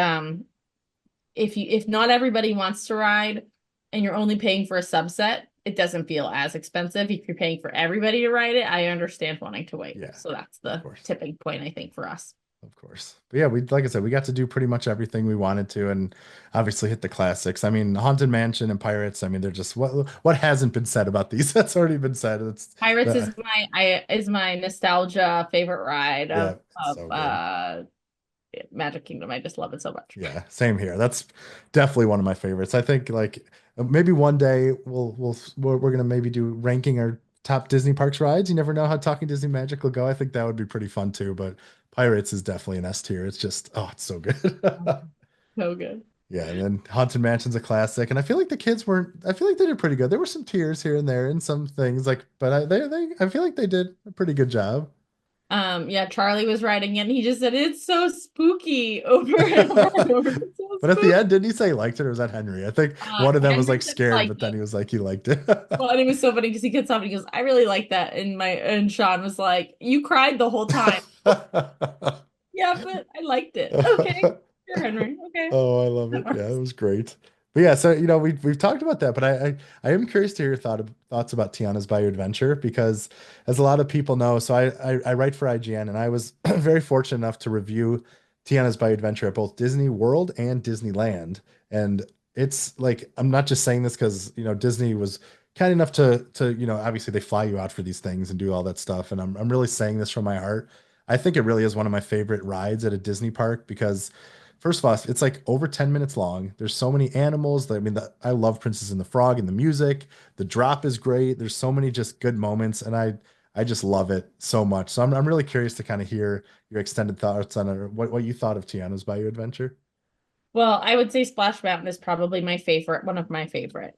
if not everybody wants to ride and you're only paying for a subset, it doesn't feel as expensive. If you're paying for everybody to ride it, I understand wanting to wait. Yeah, So that's of the course. tipping point, I think, for us. Of course. But yeah, like I said, we got to do pretty much everything we wanted to and obviously hit the classics. I mean, Haunted Mansion and Pirates, I mean, they're just what hasn't been said about these? That's already been said. It's Pirates the is my nostalgia favorite ride yeah, it's of so good. Magic Kingdom. I just love it so much. Yeah, same here. That's definitely one of my favorites. I think like maybe one day we're gonna maybe do ranking our top Disney parks rides. You never know how Talking Disney Magic will go. I think that would be pretty fun too, but Pirates is definitely an S tier. It's just it's so good. So good. Yeah, and then Haunted Mansion's a classic, and I feel like the kids weren't. I feel like they did pretty good. There were some tears here and there and some things like, but I feel like they did a pretty good job. Yeah, Charlie was writing it and he just said it's so spooky over and over and over. It's so But at the spooky. end, didn't he say he liked it, or was that Henry? I think one of them was like Henry said he scared, liked but then it. he was like he liked it. Well, and it was so funny because he gets up and he goes, I really like that. And Sean was like, you cried the whole time. Yeah, but I liked it. Okay. Sure, Henry. Okay. Oh, I love That it. Yeah, it works. was great. But yeah, so we've talked about that, but I am curious to hear your thoughts about Tiana's Bayou Adventure because as a lot of people know, so I write for IGN and I was very fortunate enough to review Tiana's Bayou Adventure at both Disney World and Disneyland. And it's like I'm not just saying this because Disney was kind enough to obviously they fly you out for these things and do all that stuff. And I'm really saying this from my heart. I think it really is one of my favorite rides at a Disney park because first of all, it's like over 10 minutes long. There's so many animals. I mean, I love Princess and the Frog and the music. The drop is great. There's so many just good moments, and I just love it so much. So I'm really curious to kind of hear your extended thoughts on what you thought of Tiana's Bayou Adventure. Well, I would say Splash Mountain is probably my favorite, one of my favorite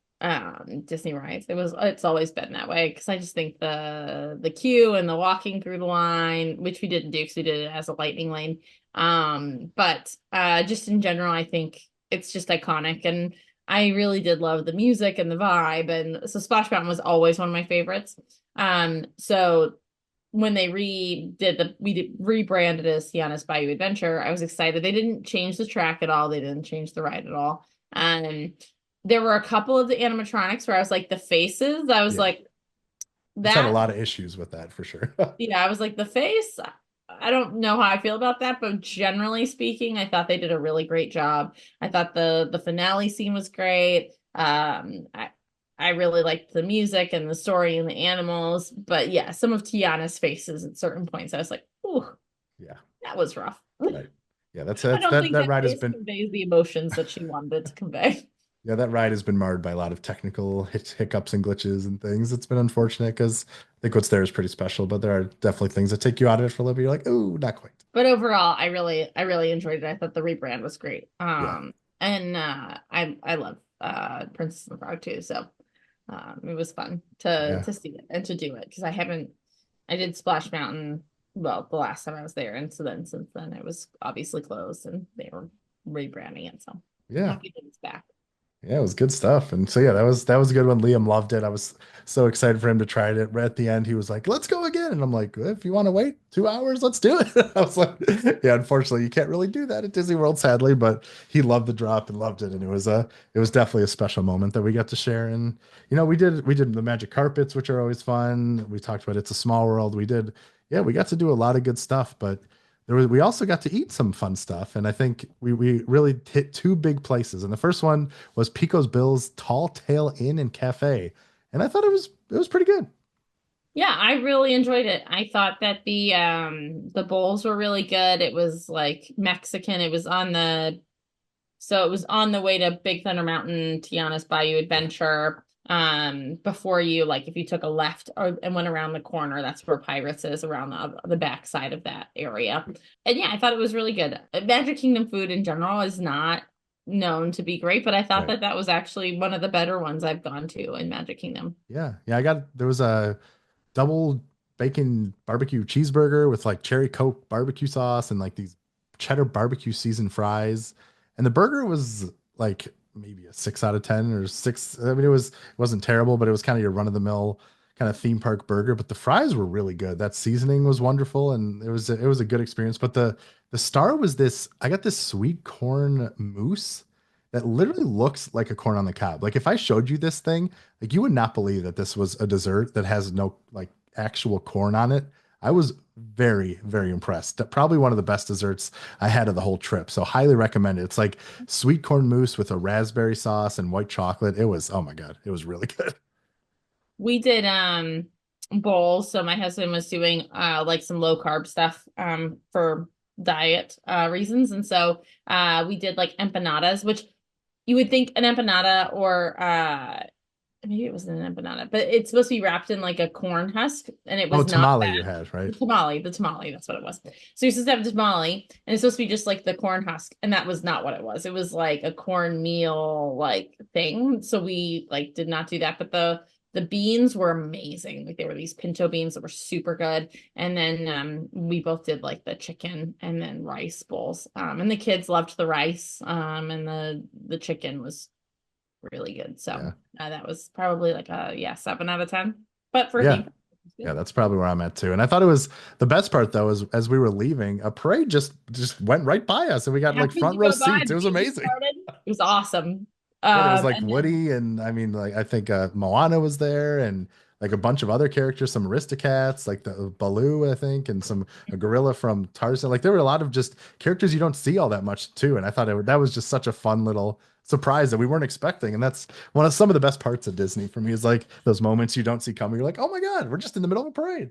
Disney rides. It's always been that way because I just think the queue and the walking through the line, which we didn't do because we did it as a lightning lane. But just in general, I think it's just iconic and I really did love the music and the vibe. And so Splash Mountain was always one of my favorites. So when they rebranded as Tiana's Bayou Adventure, I was excited. They didn't change the track at all. They didn't change the ride at all. And there were a couple of the animatronics where I was like the faces. I was Yeah, like it's had a that. lot of issues with that for sure. Yeah, I was like the face. I don't know how I feel about that, but generally speaking, I thought they did a really great job. I thought the finale scene was great. I really liked the music and the story and the animals, but yeah, some of Tiana's faces at certain points, I was like, "Ooh, Yeah, that was rough." right. Yeah, I don't think that that ride has face been conveys the emotions that she wanted to convey. yeah, that ride has been marred by a lot of technical hiccups and glitches and things. It's been unfortunate because I think what's there is pretty special, but there are definitely things that take you out of it for a little bit. You're like, oh, not quite. But overall, I really enjoyed it. I thought the rebrand was great. Yeah. And I love Princess and the Frog too. So it was fun Yeah. to see it and to do it because I did Splash Mountain well the last time I was there, and so then since then it was obviously closed and they were rebranding it. So Yeah. happy that it's back. Yeah, it was good stuff. And so yeah, that was a good one. Liam loved it. I was so excited for him to try it. Right at the end, he was like, "Let's go again." And I'm like, "If you want to wait 2 hours, let's do it." I was like, "Yeah, unfortunately, you can't really do that at Disney World, sadly." But he loved the drop and loved it, and it was definitely a special moment that we got to share. And we did the magic carpets, which are always fun. We talked about It's a Small World. Yeah, we got to do a lot of good stuff, but we also got to eat some fun stuff, and I think we really hit two big places. And the first one was Pico's Bill's Tall Tale Inn and Cafe, and I thought it was pretty good. Yeah, I really enjoyed it. I thought that the bowls were really good. It was like Mexican. It was on the way to Big Thunder Mountain, Tiana's Bayou Yeah, Adventure. Before you like if you took a left and went around the corner, that's where Pirates is around the back side of that area. And yeah, I thought it was really good. Magic Kingdom food in general is not known to be great, but I thought right. that that was actually one of the better ones I've gone to in Magic Kingdom. Yeah, yeah. There was a double bacon barbecue cheeseburger with like cherry Coke barbecue sauce and like these cheddar barbecue seasoned fries. And the burger was like maybe a 6 out of 10 or six. I mean, it wasn't terrible, but it was kind of your run of the mill kind of theme park burger. But the fries were really good. That seasoning was wonderful, and it was a good experience. But the star was this. I got this sweet corn mousse that literally looks like a corn on the cob. Like if I showed you this thing, like you would not believe that this was a dessert that has no like actual corn on it. I was very, very impressed. Probably one of the best desserts I had of the whole trip. So highly recommend it. It's like sweet corn mousse with a raspberry sauce and white chocolate. Oh my God, it was really good. We did bowls, so my husband was doing like some low carb stuff for diet reasons. And so we did like empanadas, which you would think an empanada or maybe it wasn't an empanada, but it's supposed to be wrapped in like a corn husk, and it Oh, was not tamale you that. had, right? The tamale, that's what it was. So you're supposed to have the tamale, and it's supposed to be just like the corn husk, and that was not what it was. It was like a corn meal like thing. So we like did not do that, but The beans were amazing. Like they were these pinto beans that were super good. And then we both did like the chicken and then rice bowls. And the kids loved the rice. And the chicken was really good. So Yeah. that was probably like a yeah, 7 out of 10. But for a Yeah. theme park, it was Yeah, good. that's probably where I'm at too. And I thought it was the best part though is as we were leaving, a parade just went right by us and we got like Happened front to row go by, seats. It the was music amazing. started. It was awesome. Yeah, there was like And then Woody and I mean like I think Moana was there and like a bunch of other characters, some Aristocats, like the Baloo, I think, and some a gorilla from Tarzan. Like there were a lot of just characters you don't see all that much too. And I thought that was just such a fun little surprise that we weren't expecting. And that's one of some of the best parts of Disney for me is like those moments you don't see coming. You're like, oh my God, we're just in the middle of a parade.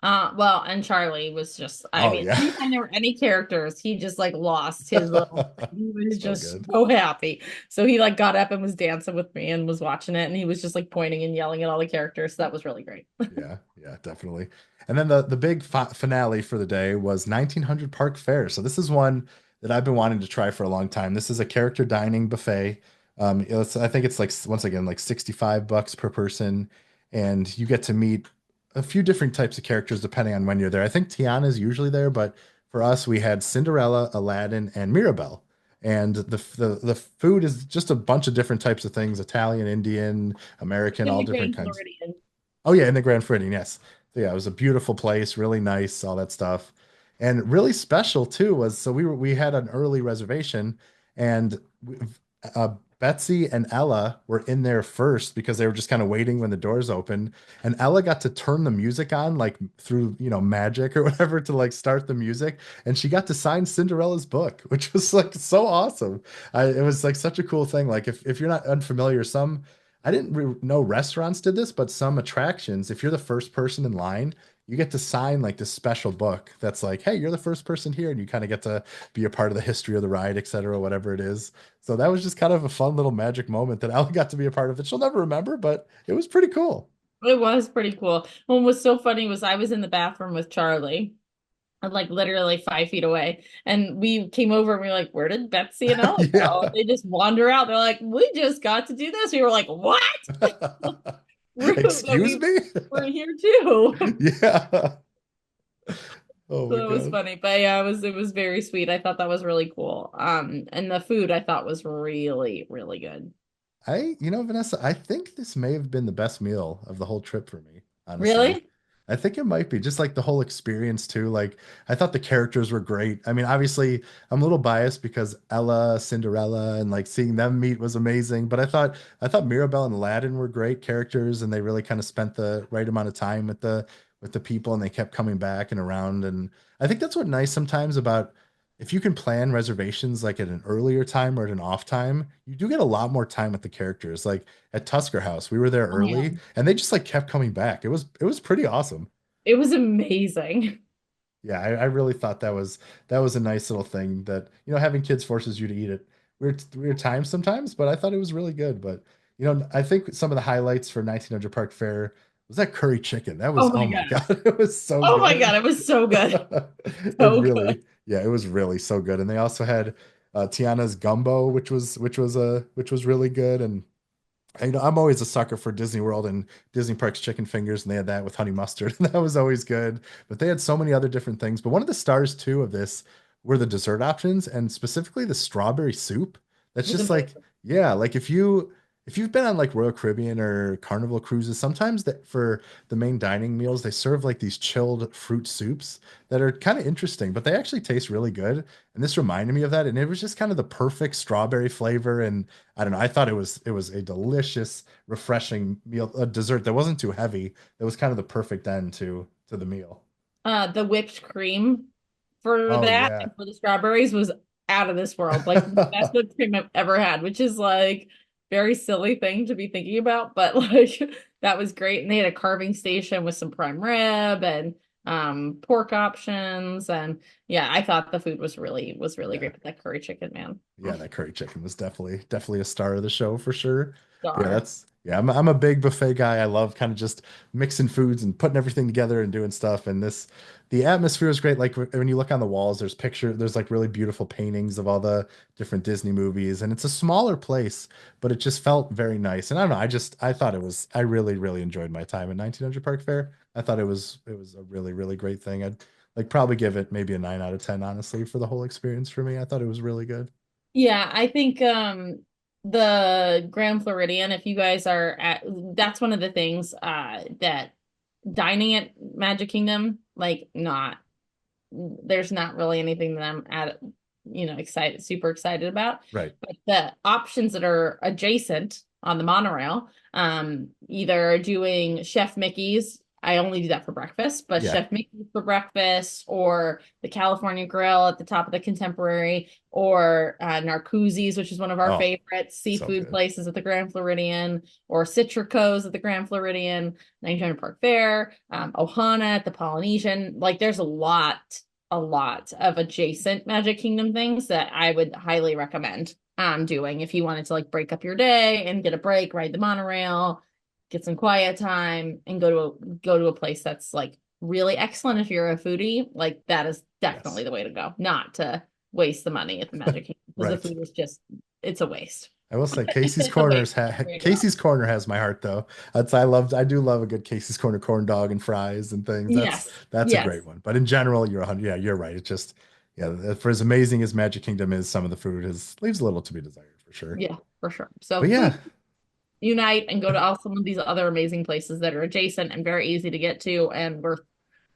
well, and Charlie was just, I Oh mean, yeah. anytime there were any characters, he just like lost his little, he was So just good. so happy. So he like got up and was dancing with me and was watching it, and he was just like pointing and yelling at all the characters. So that was really great. Yeah, yeah, definitely. And then the big finale for the day was 1900 Park Fair. So this is one that I've been wanting to try for a long time. This is a character dining buffet. I think it's like once again like $65 per person, and you get to meet a few different types of characters depending on when you're there. I think Tiana is usually there, but for us we had Cinderella, Aladdin, and Mirabelle. And the food is just a bunch of different types of things, Italian, Indian, American, In all the different Grand kinds. Floridian. Oh yeah, in the Grand Floridian, yes. So yeah, it was a beautiful place, really nice, all that stuff. And really special too was so we had an early reservation and uh, Betsy and Ella were in there first because they were just kind of waiting when the doors opened. And Ella got to turn the music on like through, magic or whatever to like start the music. And she got to sign Cinderella's book, which was like so awesome. It was like such a cool thing. Like if you're not unfamiliar, I didn't know restaurants did this, but some attractions, if you're the first person in line, you get to sign like this special book that's like, hey, you're the first person here, and you kind of get to be a part of the history of the ride, et cetera, whatever it is. So that was just kind of a fun little magic moment that Allie got to be a part of that she'll never remember, but it was pretty cool. It was pretty cool. What was so funny was I was in the bathroom with Charlie, like literally 5 feet away. And we came over and we were like, where did Betsy and Ella go? Yeah. They just wander out. They're like, we just got to do this. We were like, what? That Excuse we me? were here too. Yeah. Oh So my it was God. funny. But yeah, it was very sweet. I thought that was really cool. And the food I thought was really, really good. Vanessa, I think this may have been the best meal of the whole trip for me, honestly. Really? I think it might be just like the whole experience too. Like, I thought the characters were great. I mean, obviously, I'm a little biased because Ella, Cinderella, and like seeing them meet was amazing. But I thought Mirabelle and Aladdin were great characters, and they really kind of spent the right amount of time with the people, and they kept coming back and around. And I think that's what nice sometimes about if you can plan reservations like at an earlier time or at an off time, you do get a lot more time with the characters. Like at Tusker House, we were there Oh yeah. early and they just like kept coming back. It was pretty awesome. It was amazing. Yeah, I really thought that was a nice little thing that, having kids forces you to eat at weird times sometimes, but I thought it was really good. But I think some of the highlights for 1900 Park Fair was that curry chicken. That was, Oh my oh my God. God, it was so Oh my God. good. It was so good. It So good. really, yeah, it was really so good. And they also had Tiana's gumbo, which was really good. And I'm always a sucker for Disney World and Disney Parks chicken fingers, and they had that with honey mustard, and that was always good. But they had so many other different things. But one of the stars too of this were the dessert options, and specifically the strawberry soup. It That's was just like, amazing. yeah, like if you've been on like Royal Caribbean or Carnival cruises, sometimes that for the main dining meals, they serve like these chilled fruit soups that are kind of interesting, but they actually taste really good. And this reminded me of that, and it was just kind of the perfect strawberry flavor and I don't know. I thought it was a delicious, refreshing meal, a dessert that wasn't too heavy. That was kind of the perfect end to the meal. The whipped cream for Oh that yeah. and for the strawberries was out of this world. Like the best whipped cream I've ever had, which is like very silly thing to be thinking about, but like that was great. And they had a carving station with some prime rib and pork options. And yeah, I thought the food was really Yeah. great. But that curry chicken, man. Yeah, that curry chicken was definitely a star of the show for sure. Yeah, Star. that's yeah, I'm a big buffet guy. I love kind of just mixing foods and putting everything together and doing stuff. And the atmosphere is great. Like when you look on the walls, there's like really beautiful paintings of all the different Disney movies, and it's a smaller place, but it just felt very nice. And I don't know, I thought I really enjoyed my time at 1900 Park Fair. I thought it was a really great thing. I'd like probably give it maybe a 9 out of 10, honestly, for the whole experience for me. I thought it was really good. Yeah, I think the Grand Floridian, if you guys are at, that's one of the things that dining at Magic Kingdom, like not there's not really anything that I'm super excited about. Right. But the options that are adjacent on the monorail, either doing Chef Mickey's, I only do that for breakfast, but Yeah. Chef Mickey's for breakfast, or the California Grill at the top of the Contemporary, or Narcoossee's, which is one of our Oh, favorite so seafood good. places at the Grand Floridian, or Citrico's at the Grand Floridian, 1900 Park Fair, Ohana at the Polynesian. Like there's a lot of adjacent Magic Kingdom things that I would highly recommend doing if you wanted to like break up your day and get a break, ride the monorail, get some quiet time, and go to a place that's like really excellent if you're a foodie. Like that is Yes. definitely the way to go. Not to waste the money at the Magic Kingdom because the Right. food is just it's a waste. I will say It's a waste. There you go. Casey's Corner has my heart though. I do love a good Casey's Corner corn dog and fries and things. Yes. That's a Yes. great one. But in general, yeah, you're right. It's just yeah, for as amazing as Magic Kingdom is, some of the food is leaves a little to be desired for sure. Yeah, for sure. But So food yeah, unite and go to all some of these other amazing places that are adjacent and very easy to get to and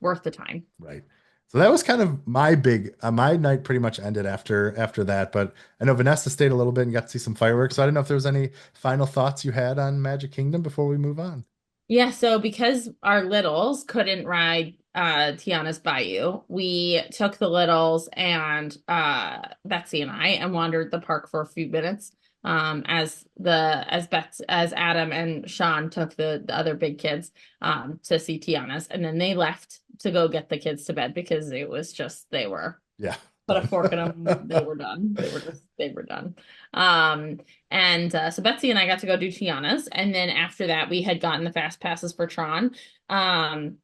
worth the time. right. So that was kind of my night pretty much ended after that, but I know Vanessa stayed a little bit and got to see some fireworks. So I don't know if there was any final thoughts you had on Magic Kingdom before we move on. Yeah, so because our littles couldn't ride Tiana's Bayou, we took the littles and Betsy and I and wandered the park for a few minutes. As Adam and Sean took the other big kids to see Tiana's, and then they left to go get the kids to bed because it was just they were Yeah, put a done. fork in them. They were done. They were done. Um, and so Betsy and I got to go do Tiana's, and then after that, we had gotten the fast passes for Tron. Um,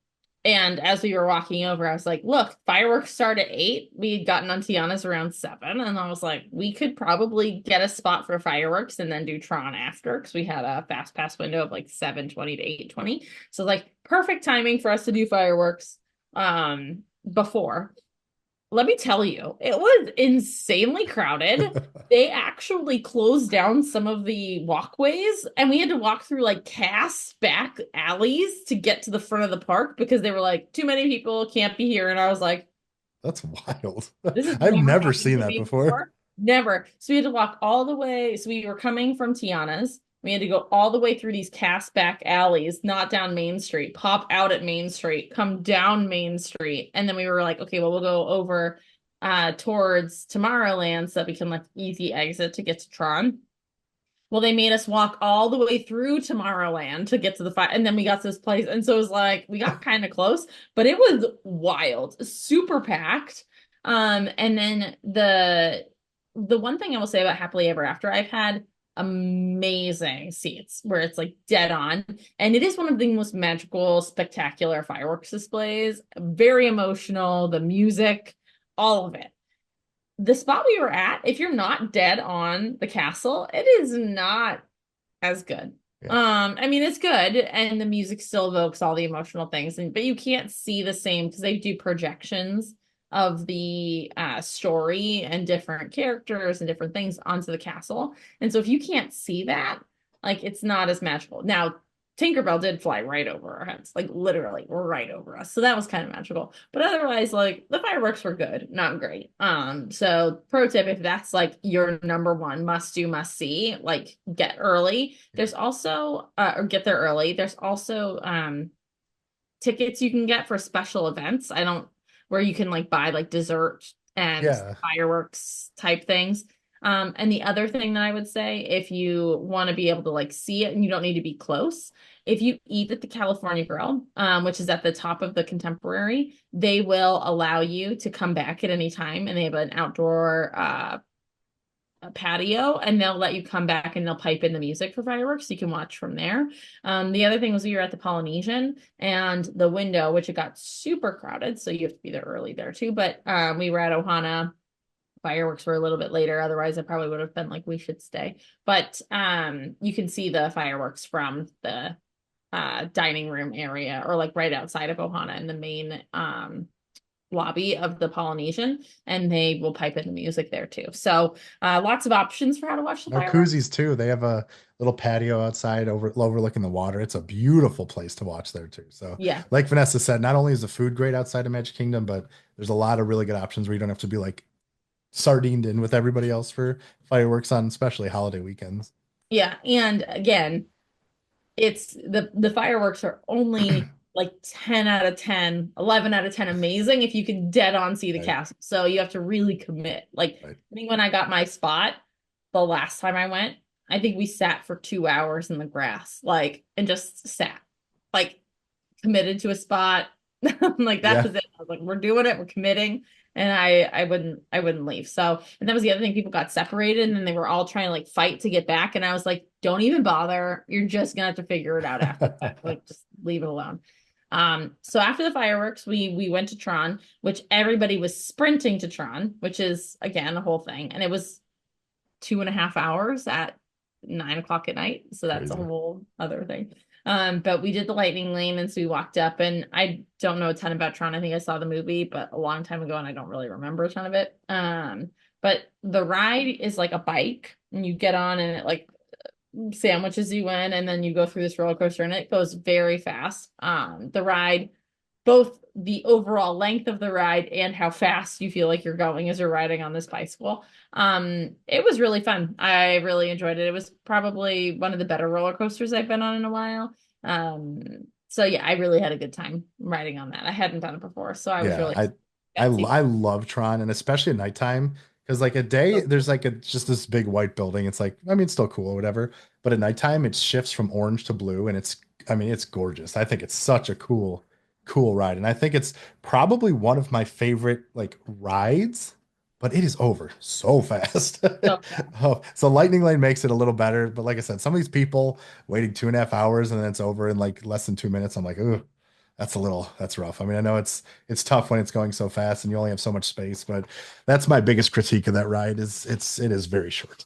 and as we were walking over, I was like, "Look, fireworks start at 8. We had gotten on Tiana's around 7, and I was like, we could probably get a spot for fireworks and then do Tron after because we had a fast pass window of like 7:20 to 8:20. So like perfect timing for us to do fireworks before." Let me tell you, it was insanely crowded. They actually closed down some of the walkways, and we had to walk through like cast back alleys to get to the front of the park because they were like, too many people can't be here. And I was like, That's wild. this has I've never never happened seen to that me before. before. Never. So we had to walk all the way. So we were coming from Tiana's. We had to go all the way through these cast back alleys, not down Main Street, pop out at Main Street, come down Main Street. And then we were like, okay, well, we'll go over towards Tomorrowland so that we can like easy exit to get to Tron. Well, they made us walk all the way through Tomorrowland to get to the fight, and then we got to this place, and so it was like we got kind of close, but it was wild, super packed. And then the one thing I will say about Happily Ever After, I've had amazing seats where it's like dead on, and it is one of the most magical, spectacular fireworks displays. Very emotional, the music, all of it. The spot we were at, if you're not dead on the castle, it is not as good. Yeah. I mean, it's good, and the music still evokes all the emotional things, but you can't see the same because they do projections of the story and different characters and different things onto the castle. And so if you can't see that, like it's not as magical. Now, Tinkerbell did fly right over our heads, like literally right over us. So that was kind of magical. But otherwise, like the fireworks were good, not great. So pro tip, if that's like your number one must do, must see, like get early. There's also or get there early. There's also tickets you can get for special events. I don't where you can like buy like dessert and Yeah. fireworks type things. And the other thing that I would say, if you want to be able to like see it and you don't need to be close, if you eat at the California Grill, which is at the top of the Contemporary, they will allow you to come back at any time, and they have an outdoor patio, and they'll let you come back and they'll pipe in the music for fireworks. So you can watch from there. The other thing was we were at the Polynesian and the window, which it got super crowded. So you have to be there early there too. But we were at Ohana. Fireworks were a little bit later. Otherwise, I probably would have been like, we should stay. But you can see the fireworks from the dining room area or like right outside of Ohana in the main lobby of the Polynesian, and they will pipe in the music there too. So lots of options for how to watch the No fireworks. koozies too. They have a little patio outside overlooking the water. It's a beautiful place to watch there too. So, Yeah. like Vanessa said, not only is the food great outside of Magic Kingdom, but there's a lot of really good options where you don't have to be like sardined in with everybody else for fireworks on especially holiday weekends. Yeah. And again, it's the fireworks are only like 10 out of 10, 11 out of 10 amazing if you can dead on see the Right, castle. So you have to really commit. Like right. I think when I got my spot the last time I went, I think we sat for 2 hours in the grass, like, and just sat, like, committed to a spot. Like that Yeah. was it. I was like, we're doing it, we're committing. And I wouldn't leave. So, and that was the other thing. People got separated and then they were all trying to like fight to get back. And I was like, don't even bother. You're just gonna have to figure it out after the fact. Like just leave it alone. So after the fireworks, we went to Tron, which everybody was sprinting to Tron, which is again a whole thing. And it was 2.5 hours at 9 o'clock at night. So that's a Crazy. whole other thing. But we did the lightning lane and so we walked up, and I don't know a ton about Tron. I think I saw the movie, but a long time ago, and I don't really remember a ton of it. But the ride is like a bike and you get on and it like sandwiches you in, and then you go through this roller coaster and it goes very fast. The ride, both the overall length of the ride and how fast you feel like you're going as you're riding on this bicycle. It was really fun. I really enjoyed it. It was probably one of the better roller coasters I've been on in a while. So yeah, I really had a good time riding on that. I hadn't done it before, so I was Yeah, really I got to see I love Tron, and especially at nighttime, because like a day the there's like a just this big white building. It's like, I mean, it's still cool or whatever, but at nighttime it shifts from orange to blue, and it's, I mean, it's gorgeous. I think it's such a cool ride, and I think it's probably one of my favorite like rides, but it is over so fast. stuff. Oh, so Lightning Lane makes it a little better, but like I said, some of these people waiting 2.5 hours and then it's over in like less than 2 minutes. I'm like, ooh, that's rough. I mean, I know it's tough when it's going so fast and you only have so much space, but that's my biggest critique of that ride is it is very short.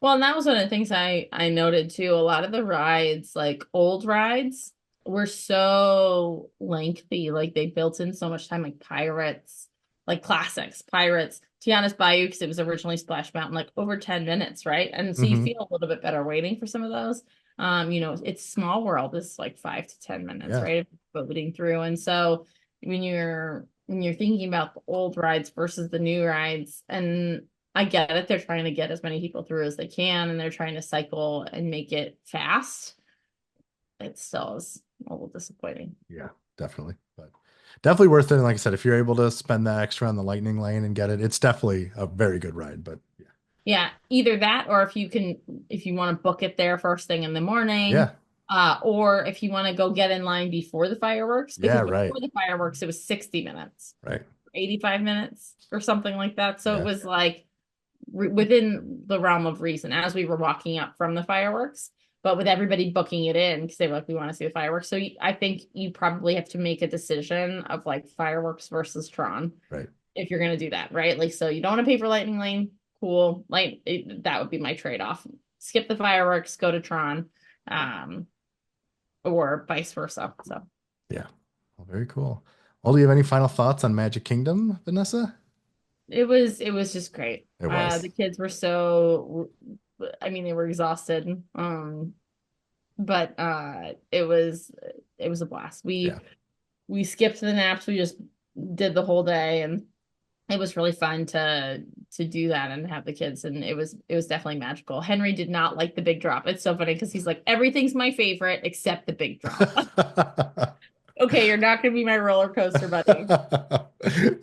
Well, and that was one of the things I noted too. A lot of the rides, like old rides, were so lengthy. Like they built in so much time, like Pirates, like classics, Pirates, Tiana's Bayou, because it was originally Splash Mountain, like over 10 minutes, right? And so you Hmm. feel a little bit better waiting for some of those. It's Small World is like 5 to 10 minutes, Yeah. right? Boating through. And so when you're thinking about the old rides versus the new rides, and I get it. They're trying to get as many people through as they can, and they're trying to cycle and make it fast. It still is a little disappointing. Yeah, definitely. But definitely worth it. And like I said, if you're able to spend that extra on the Lightning Lane and get it, it's definitely a very good ride. But yeah. Yeah, either that or if you want to book it there first thing in the morning, Yeah. or if you want to go get in line before the fireworks, Yeah, because right. before the fireworks, it was 60 minutes, Right. 85 minutes or something like that. So it Yeah. was like within the realm of reason as we were walking up from the fireworks, but with everybody booking it in because they were like, we want to see the fireworks. So I think you probably have to make a decision of like fireworks versus Tron Right. if you're going to do that, right? Like, so you don't want to pay for Lightning Lane. Cool. That would be my trade-off. Skip the fireworks, go to Tron, um, or vice versa. So Yeah. Well, very cool. Well, do you have any final thoughts on Magic Kingdom, Vanessa? it was just great. It was. The kids were so, I mean, they were exhausted. But it was a blast. Yeah. We skipped the naps. We just did the whole day, and it was really fun to do that and have the kids, and it was definitely magical. Henry did not like the big drop. It's so funny because he's like, everything's my favorite except the big drop. Okay, you're not gonna be my roller coaster buddy.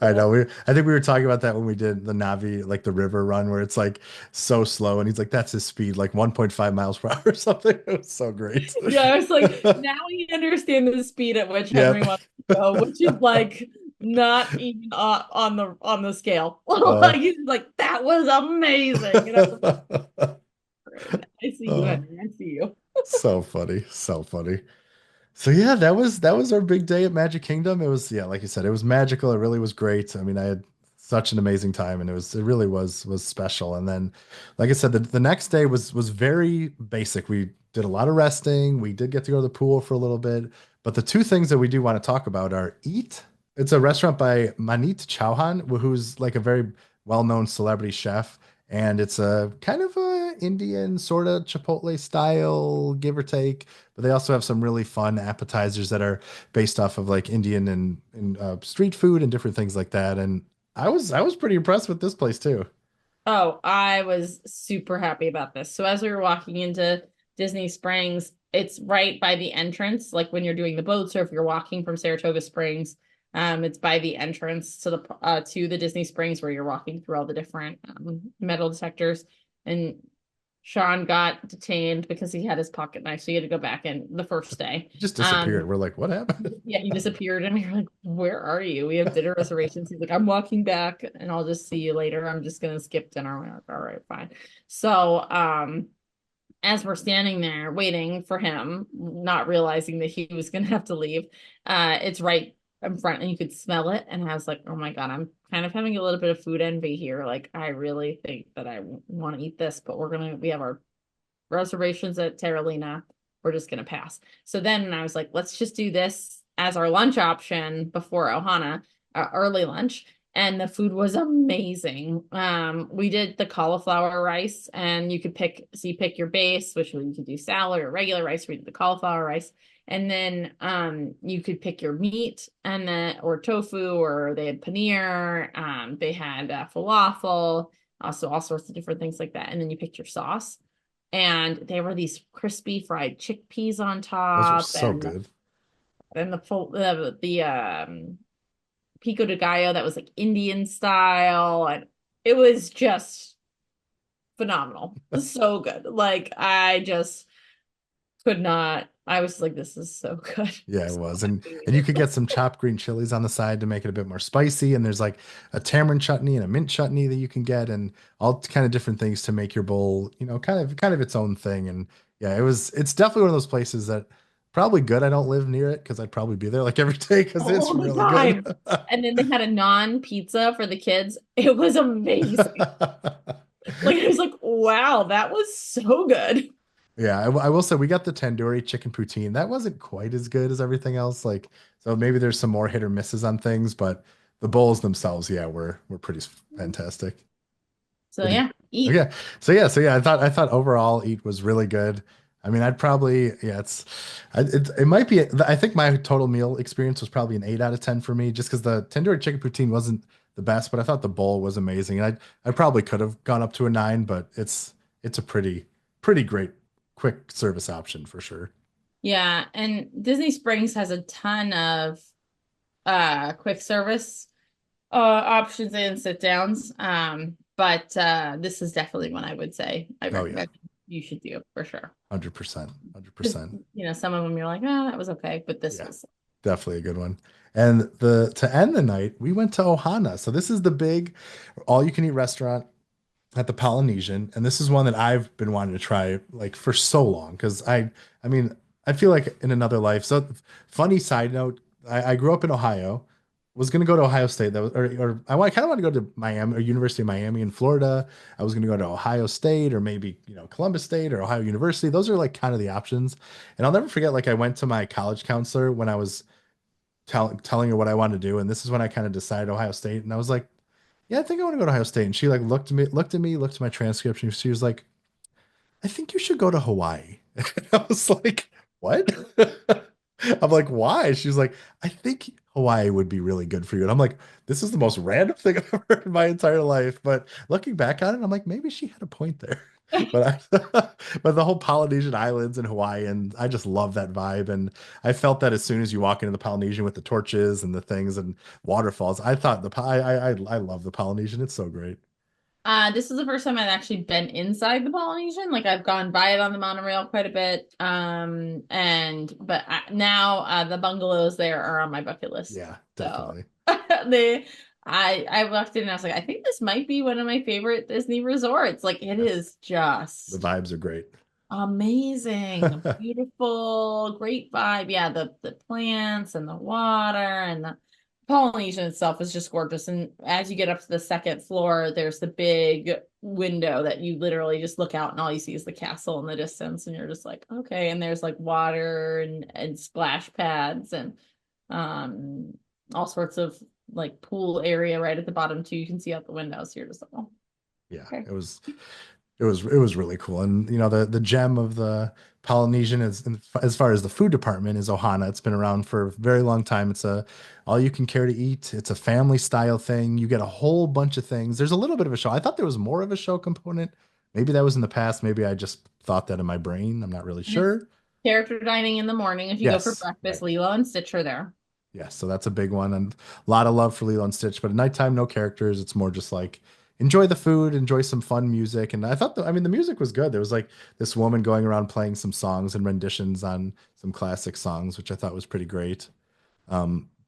I know. I think we were talking about that when we did the Navi, like the river run, where it's like so slow, and he's like, "That's his speed, like 1.5 miles per hour or something." It was so great. Yeah, I was like, now we understand the speed at which Yeah. Henry wants to go, which is like not even on the scale. Uh, Like he's like, that was amazing. And I was like, great. I see you, uh, Henry. I see you. so funny, so funny. So yeah, that was our big day at Magic Kingdom. It was, yeah, like you said, it was magical. It really was great. I mean, I had such an amazing time, and it really was special. And then, like I said, the next day was very basic. We did a lot of resting. We did get to go to the pool for a little bit, but the two things that we do want to talk about are eat. It's a restaurant by Manit Chauhan, who's like a very well-known celebrity chef, and it's a kind of a Indian sort of Chipotle style, give or take, but they also have some really fun appetizers that are based off of like Indian and street food and different things like that. And I was pretty impressed with this place too. Oh, I was super happy about this. So as we were walking into Disney Springs, it's right by the entrance, like when you're doing the boats or if you're walking from Saratoga Springs, it's by the entrance to the Disney Springs where you're walking through all the different metal detectors. And Sean got detained because he had his pocket knife, so he had to go back in the first day. It just disappeared. We're like, what happened? Yeah, he disappeared, and we were like, "Where are you? We have dinner reservations." He's like, "I'm walking back, and I'll just see you later. I'm just gonna skip dinner." We're like, all right, fine. So, as we're standing there waiting for him, not realizing that he was gonna have to leave, it's right in front, and you could smell it. And I was like, "Oh my God, I'm kind of having a little bit of food envy here. Like, I really think that I want to eat this, but we have our reservations at Terralina. We're just gonna pass." So then I was like, let's just do this as our lunch option before Ohana, early lunch. And the food was amazing. We did the cauliflower rice, and you pick your base, which you could do salad or regular rice. We did the cauliflower rice, and then you could pick your meat, and then or tofu, or they had paneer. They had falafel, also all sorts of different things like that. And then you picked your sauce, and they were these crispy fried chickpeas on Those were top, so good. and the pico de gallo that was like Indian style, and it was just phenomenal, so good. Like I just could not. I was like, this is so good. Yeah, I'm it so was. And happy you with could get some chopped green chilies on the side to make it a bit more spicy. And there's like a tamarind chutney and a mint chutney that you can get and all kind of different things to make your bowl, kind of its own thing. And yeah, it's definitely one of those places that probably good I don't live near it because I'd probably be there like every day because it's all the really good. time. And then they had a non pizza for the kids. It was amazing. Like I was like, wow, that was so good. Yeah, I will say we got the tandoori chicken poutine. That wasn't quite as good as everything else. Like, so maybe there's some more hit or misses on things, but the bowls themselves, yeah, were pretty fantastic. So But yeah, eat. okay, so yeah, I thought overall Eat was really good. I mean, I'd probably yeah, it might be. I think my total meal experience was probably an 8 out of 10 for me, just because the tandoori chicken poutine wasn't the best, but I thought the bowl was amazing. And I probably could have gone up to a 9, but it's a pretty great quick service option for sure. Yeah, and Disney Springs has a ton of quick service options and sit downs. But this is definitely one I would say I Oh yeah, recommend you should do for sure. 100%, Because 100%. some of them you're like, oh, that was okay, but this Yeah, was definitely a good one. And the to end the night, we went to Ohana. So this is the big all you can eat restaurant at the Polynesian, and this is one that I've been wanting to try like for so long because I mean I feel like in another life. So funny side note, I grew up in Ohio, was gonna go to Ohio State that was or I kind of want to go to Miami or University of Miami in Florida. I was gonna go to Ohio State or maybe Columbus State or Ohio University. Those are like kind of the options. And I'll never forget like I went to my college counselor when I was telling her what I wanted to do, and this is when I kind of decided Ohio State, and I was like, yeah, I think I want to go to Ohio State. And she like looked at my transcript, and she was like, I think you should go to Hawaii. I was like, what? I'm like, why? She's like, I think Hawaii would be really good for you. And I'm like, this is the most random thing I've ever heard in my entire life. But looking back on it, I'm like, maybe she had a point there. But but the whole Polynesian islands and Hawaii, and I just love that vibe. And I felt that as soon as you walk into the Polynesian with the torches and the things and waterfalls, I thought I love the Polynesian. It's so great. this is the first time I've actually been inside the Polynesian. Like I've gone by it on the monorail quite a bit. Now the bungalows there are on my bucket list. Yeah, So definitely. I walked in and I was like, I think this might be one of my favorite Disney resorts. Like it Yes, is the just vibes are great. amazing, beautiful, great vibe. Yeah, the plants and the water and the Polynesian itself is just gorgeous. And as you get up to the second floor, there's the big window that you literally just look out and all you see is the castle in the distance, and you're just like, okay. And there's like water and splash pads and um all sorts of like pool area right at the bottom too. You can see out the windows. So you're just like, oh, Yeah, okay. it was really cool. And the gem of the Polynesian is as far as the food department is Ohana. It's been around for a very long time. It's a all you can care to eat. It's a family style thing. You get a whole bunch of things. There's a little bit of a show. I thought there was more of a show component. Maybe that was in the past. Maybe I just thought that in my brain. I'm not really And it's sure. character dining in the morning. If you go for Yes, breakfast, right. Lilo and Stitch are there. Yeah, so that's a big one, and a lot of love for Lilo and Stitch. But at nighttime, no characters. It's more just like enjoy the food, enjoy some fun music. And I thought, I mean, the music was good. There was like this woman going around playing some songs and renditions on some classic songs, which I thought was pretty great.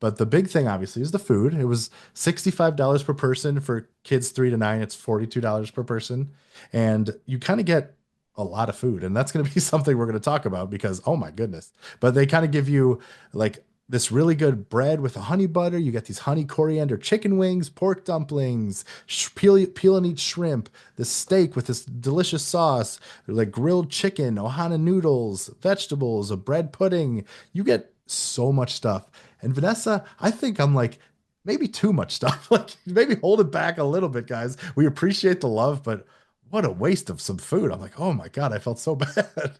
But the big thing, obviously, is the food. It was $65 per person for kids 3 to 9. It's $42 per person, and you kind of get a lot of food, and that's going to be something we're going to talk about because oh my goodness! But they kind of give you like this really good bread with a honey butter. You get these honey coriander chicken wings, pork dumplings, peel and eat shrimp, this steak with this delicious sauce, like grilled chicken, ohana noodles, vegetables, a bread pudding. You get so much stuff. And Vanessa, I think I'm like maybe too much stuff. Like maybe hold it back a little bit, guys. We appreciate the love, but what a waste of some food. I'm like, oh my God, I felt so bad.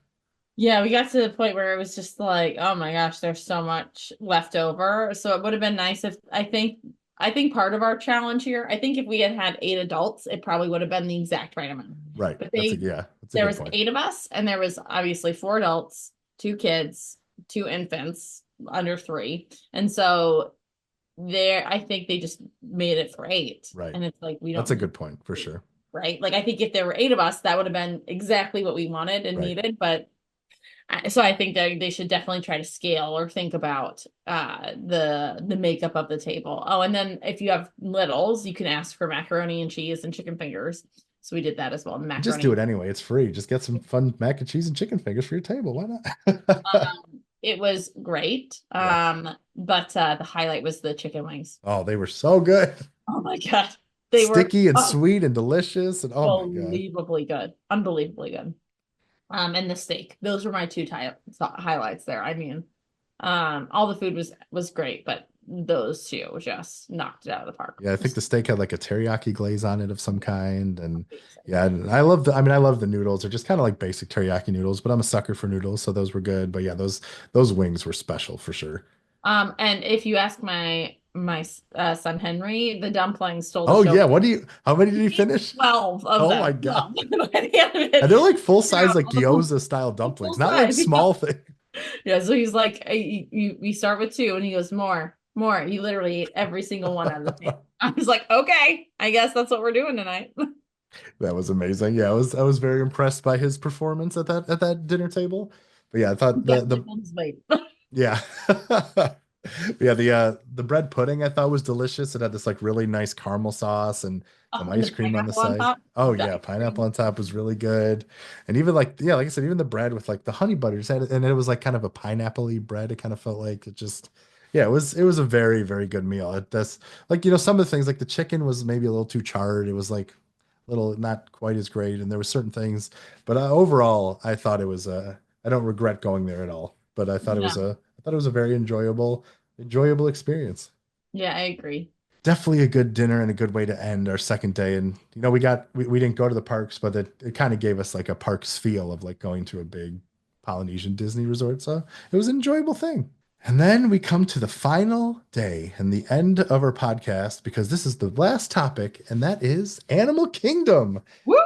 Yeah, we got to the point where it was just like, oh my gosh, there's so much left over. So it would have been nice if I think part of our challenge here, I think if we had had 8 adults, it probably would have been the exact right amount. Right. But That's a there good was point. 8 of us, and there was obviously 4 adults, 2 kids, 2 infants under 3. And so there, I think they just made it for 8. Right. And it's like we That's don't a need good point for 8, sure. right? Like I think if there were 8 of us, that would have been exactly what we wanted and Right. needed. But so I think that they should definitely try to scale or think about the makeup of the table. Oh, and then if you have littles, you can ask for macaroni and cheese and chicken fingers. So we did that as well. Just do Macaroni. it anyway. It's free. Just get some fun mac and cheese and chicken fingers for your table. Why not? It was great. Yeah. But the highlight was the chicken wings. Oh, they were so good. Oh my God. They were Sticky and sweet and delicious. And oh my God. unbelievably good. Unbelievably good. And the steak. Those were my two highlights there. I mean, all the food was great, but those two just knocked it out of the park. Yeah, I think the steak had like a teriyaki glaze on it of some kind. And yeah, and I love the noodles. They're just kind of like basic teriyaki noodles, but I'm a sucker for noodles, so those were good. But yeah, those wings were special for sure. And if you ask my son Henry, the dumplings stole the Oh show. yeah, how many did he finish? 12 of Oh them. my God. 12. By the end of And they're it, like full they're size, out like on the pool, gyoza style full dumplings, not like size. small things. Yeah, so he's like, we start with 2, and he goes, more, more. He literally ate every single one out of the pan. I was like, okay, I guess that's what we're doing tonight. That was amazing. Yeah, I was very impressed by his performance at that dinner table. But yeah, I thought the Definitely pulled his weight. yeah. Yeah, the bread pudding I thought was delicious. It had this like really nice caramel sauce and some Oh, and ice the cream on the pineapple on side. top. Oh The yeah, ice pineapple cream. on top was really good. And even like yeah, like I said, even the bread with like the honey butters and it was like kind of a pineapple-y bread. It kind of felt like it just yeah, it was a very, very good meal. That's like, some of the things like the chicken was maybe a little too charred. It was like a little not quite as great. And there were certain things, but overall, I thought it was I don't regret going there at all. But Yeah. I thought it was a very enjoyable experience. Yeah, I agree. Definitely a good dinner and a good way to end our second day. And we didn't go to the parks, but it kind of gave us like a parks feel of like going to a big Polynesian Disney resort. So it was an enjoyable thing. And then we come to the final day and the end of our podcast because this is the last topic, and that is Animal Kingdom, Woo!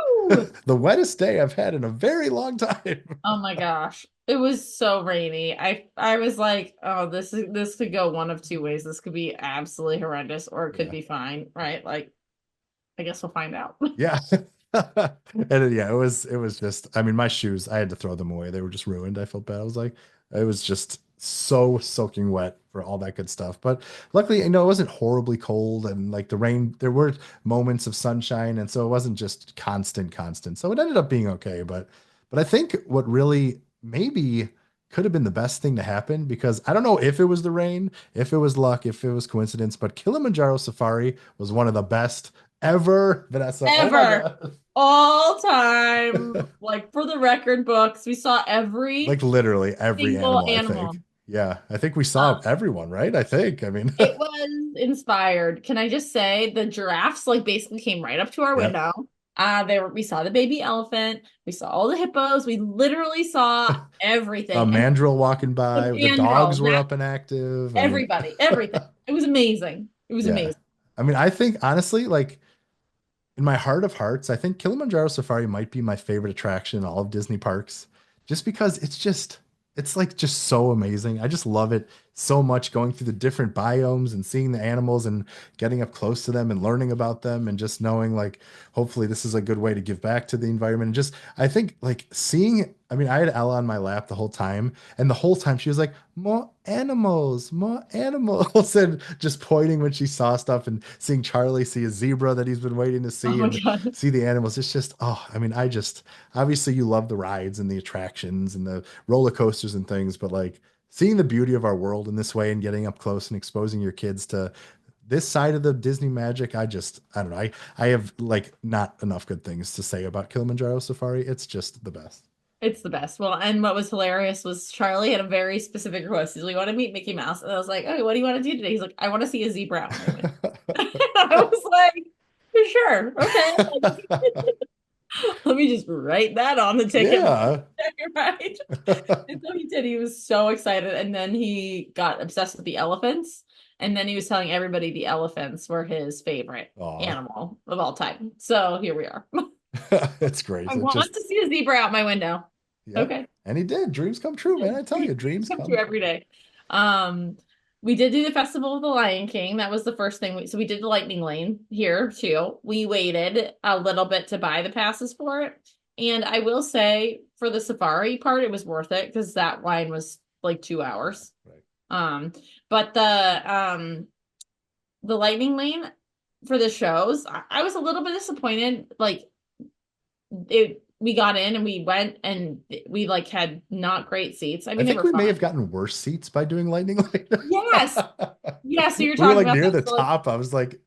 the wettest day I've had in a very long time. Oh my gosh. It was so rainy. I was like, oh, this could go one of two ways. This could be absolutely horrendous or it could Yeah. be fine, right? Like, I guess we'll find out. Yeah. And yeah, it was just, I mean, my shoes, I had to throw them away. They were just ruined. I felt bad. I was like, it was just so soaking wet. for all that good stuff. But luckily, it wasn't horribly cold, and like the rain, there were moments of sunshine, and so it wasn't just constant. So it ended up being okay. But I think what really maybe could have been the best thing to happen, because I don't know if it was the rain, if it was luck, if it was coincidence, but Kilimanjaro Safari was one of the best ever, Vanessa. Oh my Ever. God. All time, like for the record books, we saw every Like literally every single animal, I animal. think. Yeah, I think we saw Um, everyone, right? I think. I mean, it was inspired. Can I just say the giraffes like basically came right up to our yep. window. We saw the baby elephant, we saw all the hippos, we literally saw A everything. And mandrill walking the by, the dogs mandrill, were that up and active. I mean, everybody, everything. It was amazing. It was yeah. amazing. I mean, I think honestly, like in my heart of hearts, I think Kilimanjaro Safari might be my favorite attraction in all of Disney parks, just because it's like just so amazing. I just love it so much, going through the different biomes and seeing the animals and getting up close to them and learning about them, and just knowing like hopefully this is a good way to give back to the environment. And just I think like seeing, I mean, I had Ella on my lap the whole time, and the whole time she was like, more animals, and just pointing when she saw stuff, and seeing Charlie see a zebra that he's been waiting to Oh see, my and God. see the animals. It's just, oh, I mean, I just, obviously you love the rides and the attractions and the roller coasters and things, but like seeing the beauty of our world in this way and getting up close and exposing your kids to this side of the Disney magic, I don't know. I have like not enough good things to say about Kilimanjaro Safari. It's just the best. It's the best. Well, and what was hilarious was Charlie had a very specific request. He's like, "We want to meet Mickey Mouse." And I was like, "Okay, what do you want to do today?" He's like, "I want to see a zebra out my window." I was like, "Sure, okay." Let me just write that on the ticket. Yeah. Right. And so he did. He was so excited. And then he got obsessed with the elephants. And then he was telling everybody the elephants were his favorite Aw. animal of all time. So here we are. It's great. I It want just, to see a zebra out my window. yep. Okay. And he did. Dreams come true, man. I tell you, dreams Come to come every true. day. Um, we did do the Festival of the Lion King. That was the first thing so we did the Lightning Lane here too. We waited a little bit to buy the passes for it. And I will say for the safari part, it was worth it because that line was like 2 hours. Right. Um, but the Lightning Lane for the shows, I was a little bit disappointed. Like we got in and we went and we like had not great seats. I I mean, they think were we may have fine. gotten worse seats by doing Lightning Lane. Yes. Yeah, so you're We were talking like about near that. the So like top. I was like,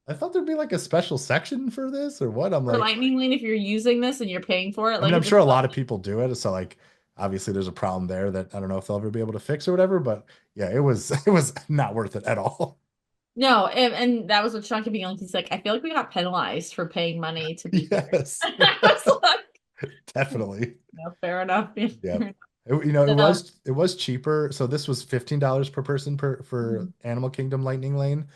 I thought there'd be like a special section for this or what? I'm for like, Lightning Lane, if you're using this and you're paying for it, I mean, like I'm if it's sure a lot of like people do it. So like obviously there's a problem there that I don't know if they'll ever be able to fix or whatever, but yeah, it was it was not worth it at all. no, and that was what Chunky being like. He's like, I feel like we got penalized for paying money to be here. Yes. I was like, Definitely. no, fair enough. Yeah. It So, was cheaper. So this was $15 per person for Animal Kingdom Lightning Lane.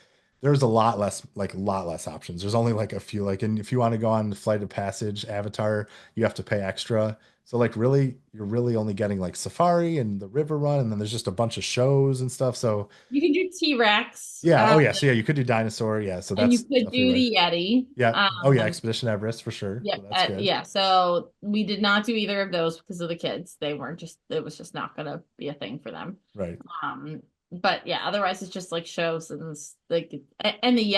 There's a lot less, like a lot less options. There's only like a few, like, and if you want to go on the Flight of Passage Avatar, you have to pay extra. So like really, you're really only getting like Safari and the River Run, and then there's just a bunch of shows and stuff. So you can do T-Rex, yeah, oh yeah, so yeah, you could do Dinosaur, yeah. So and you that's could definitely do right. the Yeti. Yeah. Oh yeah, Expedition Everest for sure. Yeah, So that's good. yeah. So we did not do either of those because of the kids. They weren't just, it was just not gonna be a thing for them. Right. But yeah, otherwise it's just like shows and like and the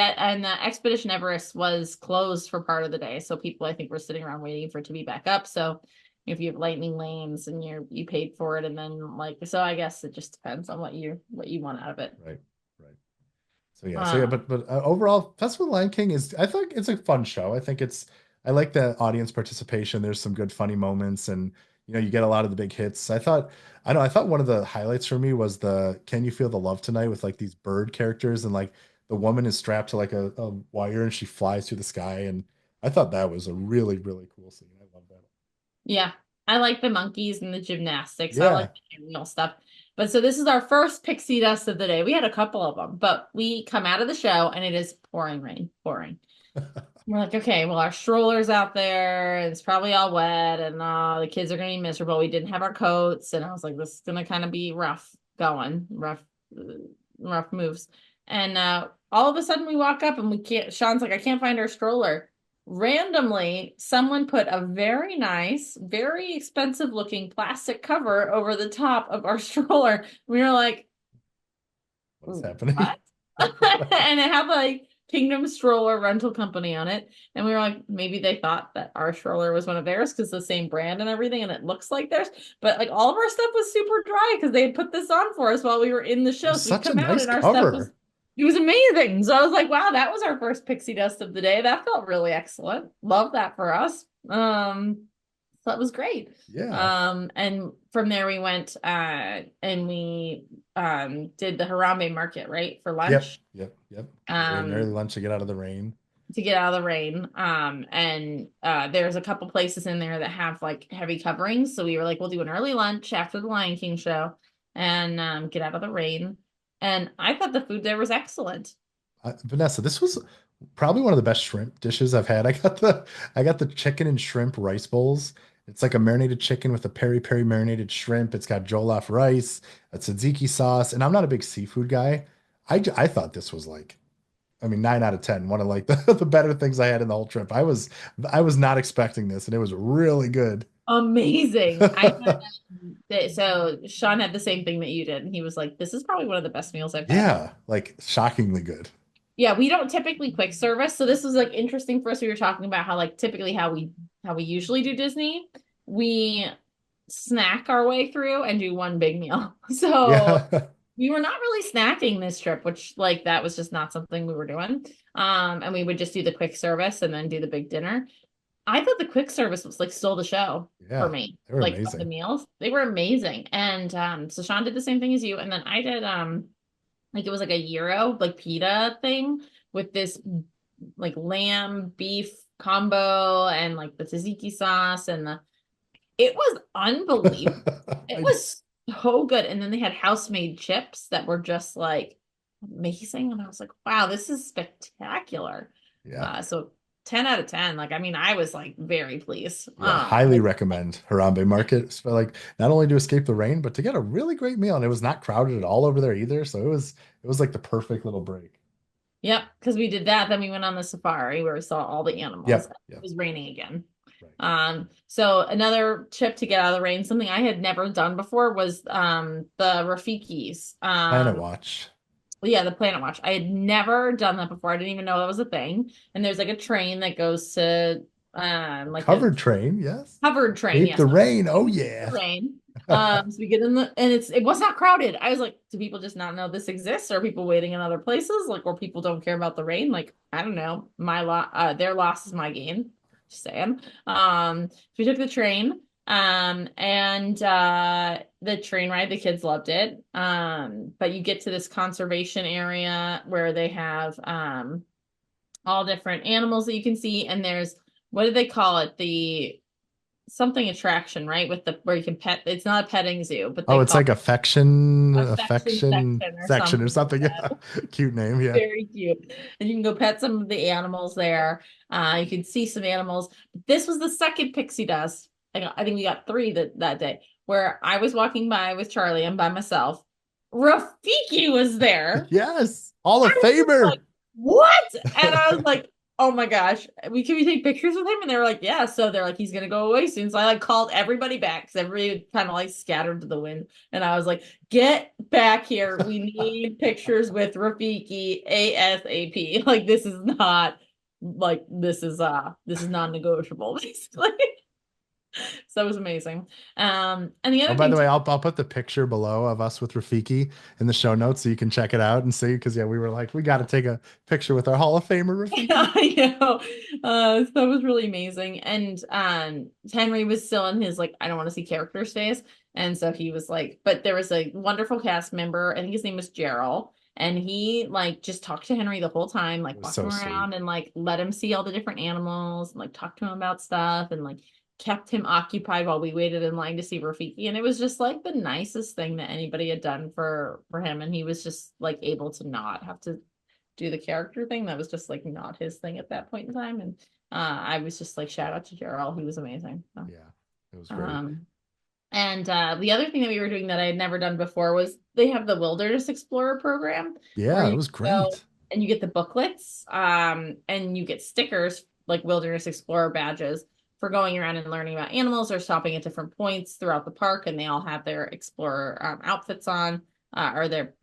Expedition Everest was closed for part of the day. So people I think were sitting around waiting for it to be back up. So if you have lightning lanes and you paid for it and then like so I guess it just depends on what you want out of it. Right. Right. So yeah, Um but overall, Festival of the Lion King is, I think it's a fun show. I think I like the audience participation. There's some good funny moments, and you get a lot of the big hits. I thought one of the highlights for me was the "Can You Feel the Love Tonight" with like these bird characters, and like the woman is strapped to like a wire and she flies through the sky, and I thought that was a really really cool scene. I love that. Yeah, I like the monkeys and the gymnastics. I like Yeah. the aerial stuff. But so this is our first pixie dust of the day. We had a couple of them, but we come out of the show and it is pouring rain, pouring. We're like, okay, well, our stroller's out there and it's probably all wet and the kids are going to be miserable. We didn't have our coats. And I was like, this is going to kind of be rough going, rough moves. And all of a sudden we walk up and we can't, Sean's like, I can't find our stroller. Randomly, someone put a very nice, very expensive looking plastic cover over the top of our stroller. We were like, What is happening? what? And it had like Kingdom Stroller rental company on it. And we were like, maybe they thought that our stroller was one of theirs because the same brand and everything, and it looks like theirs. But like all of our stuff was super dry because they had put this on for us while we were in the It show. was So we such a come out nice and our stuff was cover. it was amazing. So I was like, wow, that was our first pixie dust of the day. That felt really excellent. Love that for us. So that was great. Yeah. And from there we went and we did the Harambe market, right, for Yep. lunch. Yep. Yep. We ate an early Um lunch to get out of the rain. to get out of the rain. And there's a couple places in there that have like heavy coverings. So we were like, we'll do an early lunch after the Lion King show and get out of the rain. And I thought the food there was excellent. Vanessa, this was probably one of the best shrimp dishes I've had. I got the chicken and shrimp rice bowls. It's like a marinated chicken with a peri peri marinated shrimp. It's got jollof rice, a tzatziki sauce, and I'm not a big seafood guy. I thought this was like, I mean, 9 out of 10. One of like the better things I had in the whole trip. I was not expecting this, and it was really good. Amazing. I had so Sean had the same thing that you did, and he was like, "This is probably one of the best meals I've had." Yeah, like shockingly good. Yeah, we don't typically quick service, so this was like interesting for us. We were talking about how like typically how we usually do Disney. We snack our way through and do one big meal. So Yeah. we were not really snacking this trip, which like that was just not something we were doing. And we would just do the quick service and then do the big dinner. I thought the quick service was like stole the show for Yeah, me, they were like of the amazing. meals. They were amazing. And so Sean did the same thing as you. And then I did like it was like a gyro, like pita thing with this like lamb beef combo and like the tzatziki sauce and the it was unbelievable. It I, was so good. And then they had house-made chips that were just like amazing. And I was like, wow, this is spectacular. yeah. So 10 out of 10. Like, I mean, I was like very pleased. Yeah, highly recommend Harambe Market. For like not only to escape the rain, but to get a really great meal. And it was not crowded at all over there either. So it was like the perfect little break. Yep, because we did that. Then we went on the safari where we saw all the animals. Yep. It Yep. was raining again. Right. So another trip to get out of the rain, something I had never done before was the Rafikis. Planet Watch. Yeah, the Planet Watch. I had never done that before. I didn't even know that was a thing. And there's like a train that goes to A like a covered train, yes. covered train. Escape Yes, the so rain. Oh the yeah. rain. So we get in the and it was not crowded. I was like, do people just not know this exists? Are people waiting in other places? Like, or people don't care about the rain? Like, I don't know. Their loss is my gain. Just saying. So we took the train. And the train ride, the kids loved it. But you get to this conservation area where they have all different animals that you can see, and there's what do they call it? The something attraction, right? With the where you can pet. It's not a petting zoo, but Oh, they it's call like affection, it affection affection section or section or something like something. Yeah. that. Cute name. Yeah. Very cute. And you can go pet some of the animals there. You can see some animals. This was the second pixie dust. I think we got three that day where I was walking by with Charlie and by myself. Rafiki was there. Yes. Hall of I was just like, Famer. what? And I was like, oh my gosh, can we take pictures with him? And they were like, yeah. So they're like, he's gonna go away soon. So I like called everybody back because everybody kind of like scattered to the wind. And I was like, get back here. We need pictures with Rafiki ASAP. Like this is non-negotiable, basically. So that was amazing. And the Oh, other by thing the too. way, I'll put the picture below of us with Rafiki in the show notes so you can check it out and see. Because yeah, we were like, we got to take a picture with our Hall of Famer Rafiki. I know. So that was really amazing. And Henry was still in his like, I don't want to see characters phase. And so he was like, but there was a wonderful cast member, I think his name was Gerald. And he like just talked to Henry the whole time, It like was walked him so sweet. around and like let him see all the different animals and like talk to him about stuff and like kept him occupied while we waited in line to see Rafiki. And it was just like the nicest thing that anybody had done for him. And he was just like able to not have to do the character thing. That was just like not his thing at that point in time. And I was just like shout out to Gerald. He was amazing. So, Yeah, it was great. um and the other thing that we were doing that I had never done before was they have the Wilderness Explorer program where Yeah, it you was go great. and you get the booklets and you get stickers like Wilderness Explorer badges for going around and learning about animals or stopping at different points throughout the park, and they all have their explorer outfits on or their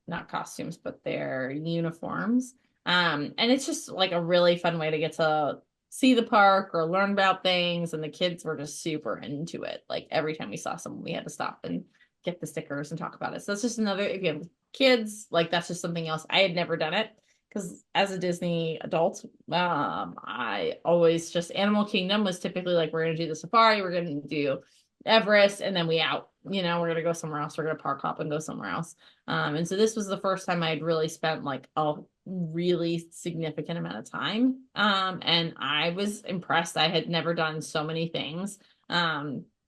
not costumes, but their uniforms. And it's just like a really fun way to get to see the park or learn about things. And the kids were just super into it. Like every time we saw someone, we had to stop and get the stickers and talk about it. So that's just another, if you have kids, like that's just something else. I had never done it because as a Disney adult, I always just Animal Kingdom was typically like, we're going to do the safari, we're going to do Everest, and then we out, we're going to go somewhere else. We're going to park hop and go somewhere else. And so this was the first time I had really spent like a really significant amount of time. And I was impressed. I had never done so many things.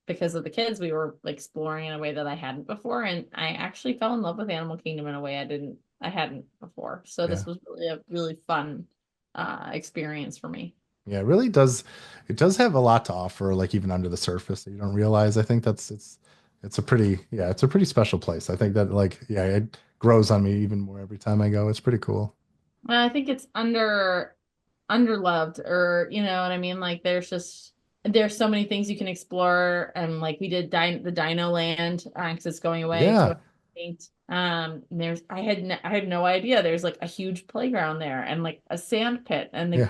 Because of the kids, we were exploring in a way that I hadn't before. And I actually fell in love with Animal Kingdom in a way I hadn't before. So Yeah. this was really a really fun experience for me. Yeah, it really does. It does have a lot to offer, like even under the surface that you don't realize. I think it's a pretty, yeah, it's a pretty special place. I think that like, yeah, it grows on me even more every time I go. It's pretty cool. Well, I think it's underloved, or you know what I mean? Like there's so many things you can explore, and like we did the DinoLand because it's going away to Yeah. a paint. There's I had no idea there's like a huge playground there and like a sand pit, and Yeah.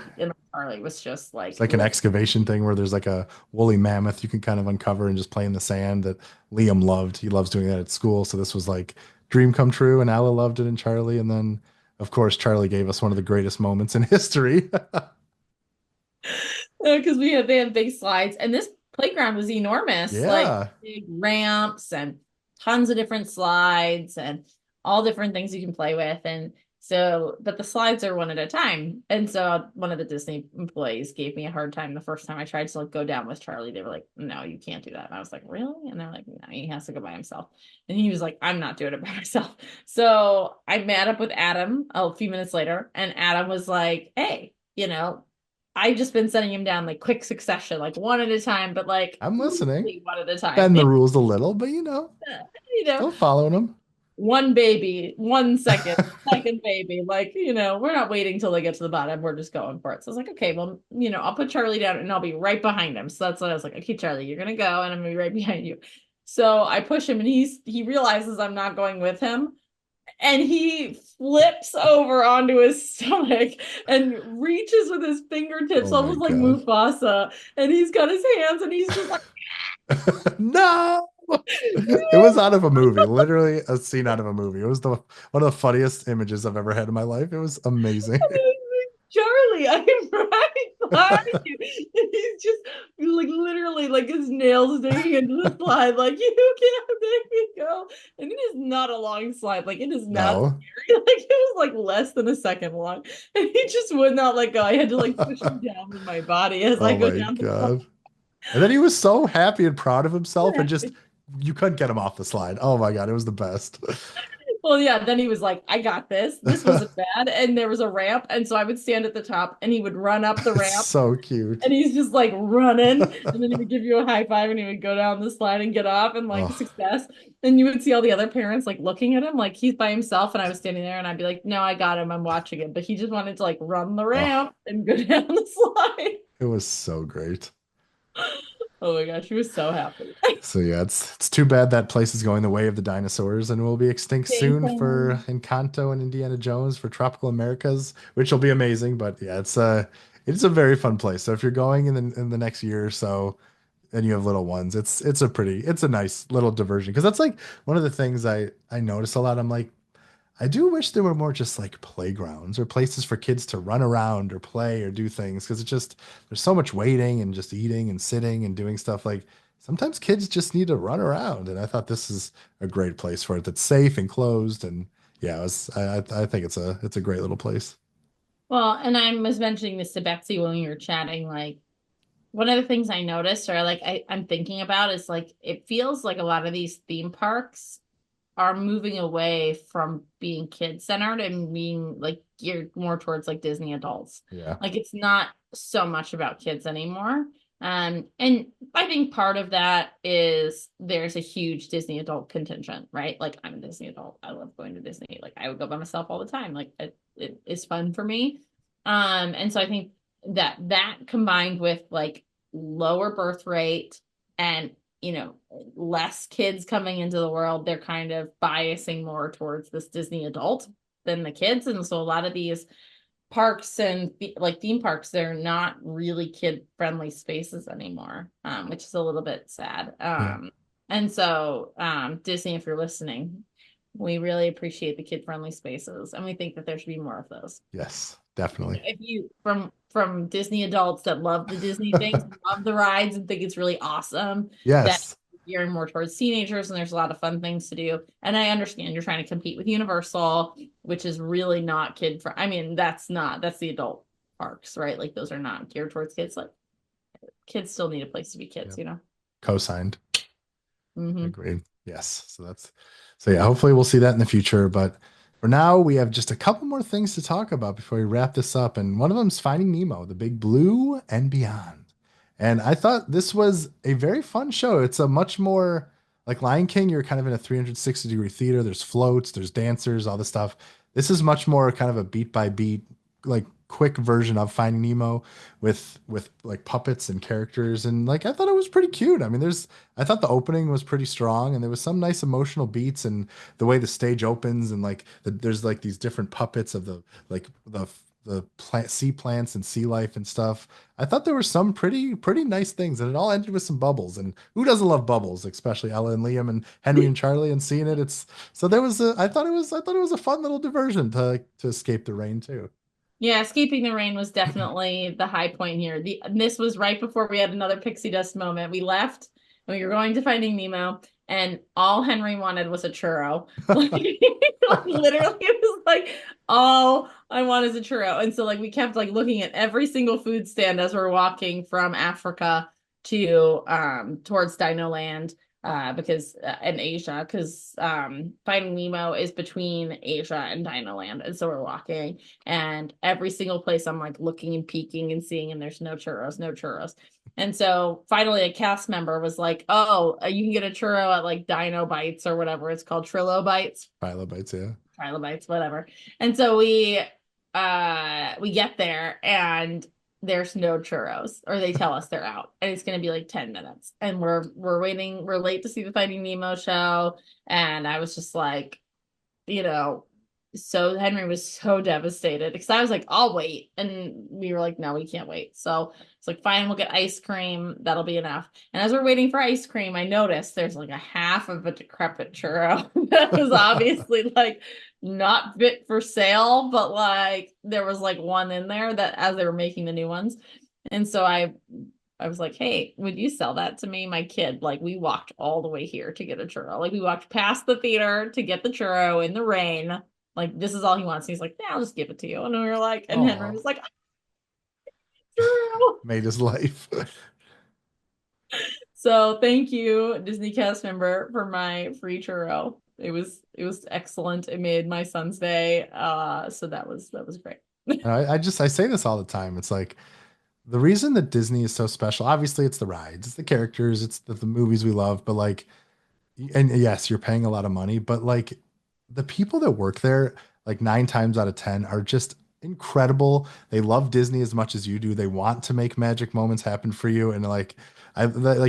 Charlie was just It's like, like an excavation thing where there's like a woolly mammoth you can kind of uncover and just play in the sand that Liam loved. He loves doing that at school. So this was like dream come true, and Ella loved it and Charlie. And then of course Charlie gave us one of the greatest moments in history. because they had big slides, and this playground was enormous, like Yeah. big ramps and tons of different slides and all different things you can play with. And so, but the slides are one at a time. And so one of the Disney employees gave me a hard time the first time I tried to like go down with Charlie. They were like, "No, you can't do that." And I was like, "Really?" And they're like, "No, he has to go by himself." And he was like, "I'm not doing it by myself." So I met up with Adam a few minutes later, and Adam was like, "Hey, I've just been sending him down like quick succession, like one at a time, but like I'm listening. really one at a time. Bend the Maybe, rules a little, but you know, still following them. one baby, 1 second, second baby. Like, we're not waiting till they get to the bottom. We're just going for it. So I was like, okay, well, I'll put Charlie down and I'll be right behind him. So that's what I was like, okay, Charlie, you're gonna go and I'm gonna be right behind you. So I push him and he realizes I'm not going with him. And he flips over onto his stomach and reaches with his fingertips, Oh my almost like God. Mufasa. And he's got his hands and he's just like, No. It was out of a movie, literally a scene out of a movie. It was the one of the funniest images I've ever had in my life. It was amazing. Charlie, I'm right behind you. And he's just like literally like his nails digging into the slide, like you can't make me go. And it is not a long slide, like it is not No. scary. Like it was like less than a second long. And he just would not let go. I had to like push him down with my body as I Oh go my down the God. And then he was so happy and proud of himself and just slide. you couldn't get him off the slide. Oh my God, it was the best. Well, yeah, then he was like, I got this. This wasn't bad. And there was a ramp. And so I would stand at the top and he would run up the It's ramp so cute. and he's just like running. And then he would give you a high five and he would go down the slide and get off and like Oh, success. And you would see all the other parents like looking at him like he's by himself. And I was standing there and I'd be like, no, I got him. I'm watching it. But he just wanted to like run the oh, ramp and go down the slide. it was so great. Oh my gosh, he was so happy. So yeah, it's too bad that place is going the way of the dinosaurs and will be extinct Thanks, soon for Encanto and Indiana Jones for Tropical Americas, which will be amazing. But yeah, it's a very fun place. So if you're going in the next year or so and you have little ones, it's a nice little diversion because that's like one of the things I notice a lot. I'm like I do wish there were more just like playgrounds or places for kids to run around or play or do things because it's just there's so much waiting and just eating and sitting and doing stuff like sometimes kids just need to run around and I thought this is a great place for it that's safe and closed and yeah, I think it's a great little place. Well, and I was mentioning this to Betsy when we were chatting, like one of the things I noticed or like I'm thinking about is like it feels like a lot of these theme parks are moving away from being kid centered and being like geared more towards like Disney adults. Yeah. Like it's not so much about kids anymore. And I think part of that is there's a huge Disney adult contingent, right? Like I'm a Disney adult. I love going to Disney. Like I would go by myself all the time. Like it is fun for me. And so I think that combined with like lower birth rate and less kids coming into the world, they're kind of biasing more towards this Disney adult than the kids. And so a lot of these parks and like theme parks, they're not really kid friendly spaces anymore, which is a little bit sad. Yeah. And so Disney, if you're listening, we really appreciate the kid friendly spaces, and we think that there should be more of those. Yes, definitely. If you from Disney adults that love the Disney things, love the rides, and think it's really awesome, that Yes. gearing more towards teenagers, and there's a lot of fun things to do. And I understand you're trying to compete with Universal, which is really not kid for. I mean, that's the adult parks, right? Like those are not geared towards kids. Like kids still need a place to be kids, Yep. you know? Co-signed. Hmm. Agreed. Yes. So yeah, hopefully we'll see that in the future. But for now, we have just a couple more things to talk about before we wrap this up. And one of them is Finding Nemo, the Big Blue and Beyond. And I thought this was a very fun show. It's a much more like Lion King, you're kind of in a 360-degree theater. There's floats, there's dancers, all this stuff. This is much more kind of a beat by beat, like quick version of Finding Nemo with like puppets and characters. And like I thought it was pretty cute. I mean, I thought the opening was pretty strong and there was some nice emotional beats and the way the stage opens and like there's like these different puppets of the plant sea plants and sea life and stuff. I thought there were some pretty nice things, and it all ended with some bubbles. And who doesn't love bubbles, especially Ella and Liam and Henry and Charlie and seeing it. It's so there was a I thought it was a fun little diversion to escape the rain too. Yeah, escaping the rain was definitely the high point here. This was right before we had another pixie dust moment. We left and we were going to Finding Nemo, and all Henry wanted was a churro. Like, literally, it was like all I want is a churro. And so like we kept like looking at every single food stand as we're walking from Africa to towards DinoLand, because in Asia, because Finding Nemo is between Asia and DinoLand, and so we're walking, and every single place I'm like looking and peeking and seeing, and there's no churros, no churros. And so finally, a cast member was like, "Oh, you can get a churro at like Dino Bites or whatever it's called, Trillo Bites, Bites, yeah. Trilobites, whatever." And so we get there and there's no churros, or they tell us they're out, and it's going to be like 10 minutes, and we're waiting, we're late to see the Finding Nemo show. And I was just like, you know so Henry was so devastated because I was like, I'll wait, and we were like, no, we can't wait. So it's like, fine, we'll get ice cream, that'll be enough. And as we're waiting for ice cream, I noticed there's like a half of a decrepit churro that was obviously like not fit for sale, but like there was like one in there that as they were making the new ones. And so I was like, hey, would you sell that to me? My kid, like, we walked all the way here to get a churro. Like, we walked past the theater to get the churro in the rain. Like, this is all he wants. And he's like, yeah, I'll just give it to you. And we were like, and Henry Oh, was like, churro. made his life. So thank you, Disney cast member, for my free churro. It was excellent. It made my son's day. So that was great. I say this all the time. It's like the reason that Disney is so special, obviously it's the rides, it's the characters, it's the movies we love, but like, and yes, you're paying a lot of money, but like the people that work there, like 9 times out of 10 are just incredible. They love Disney as much as you do. They want to make magic moments happen for you. And like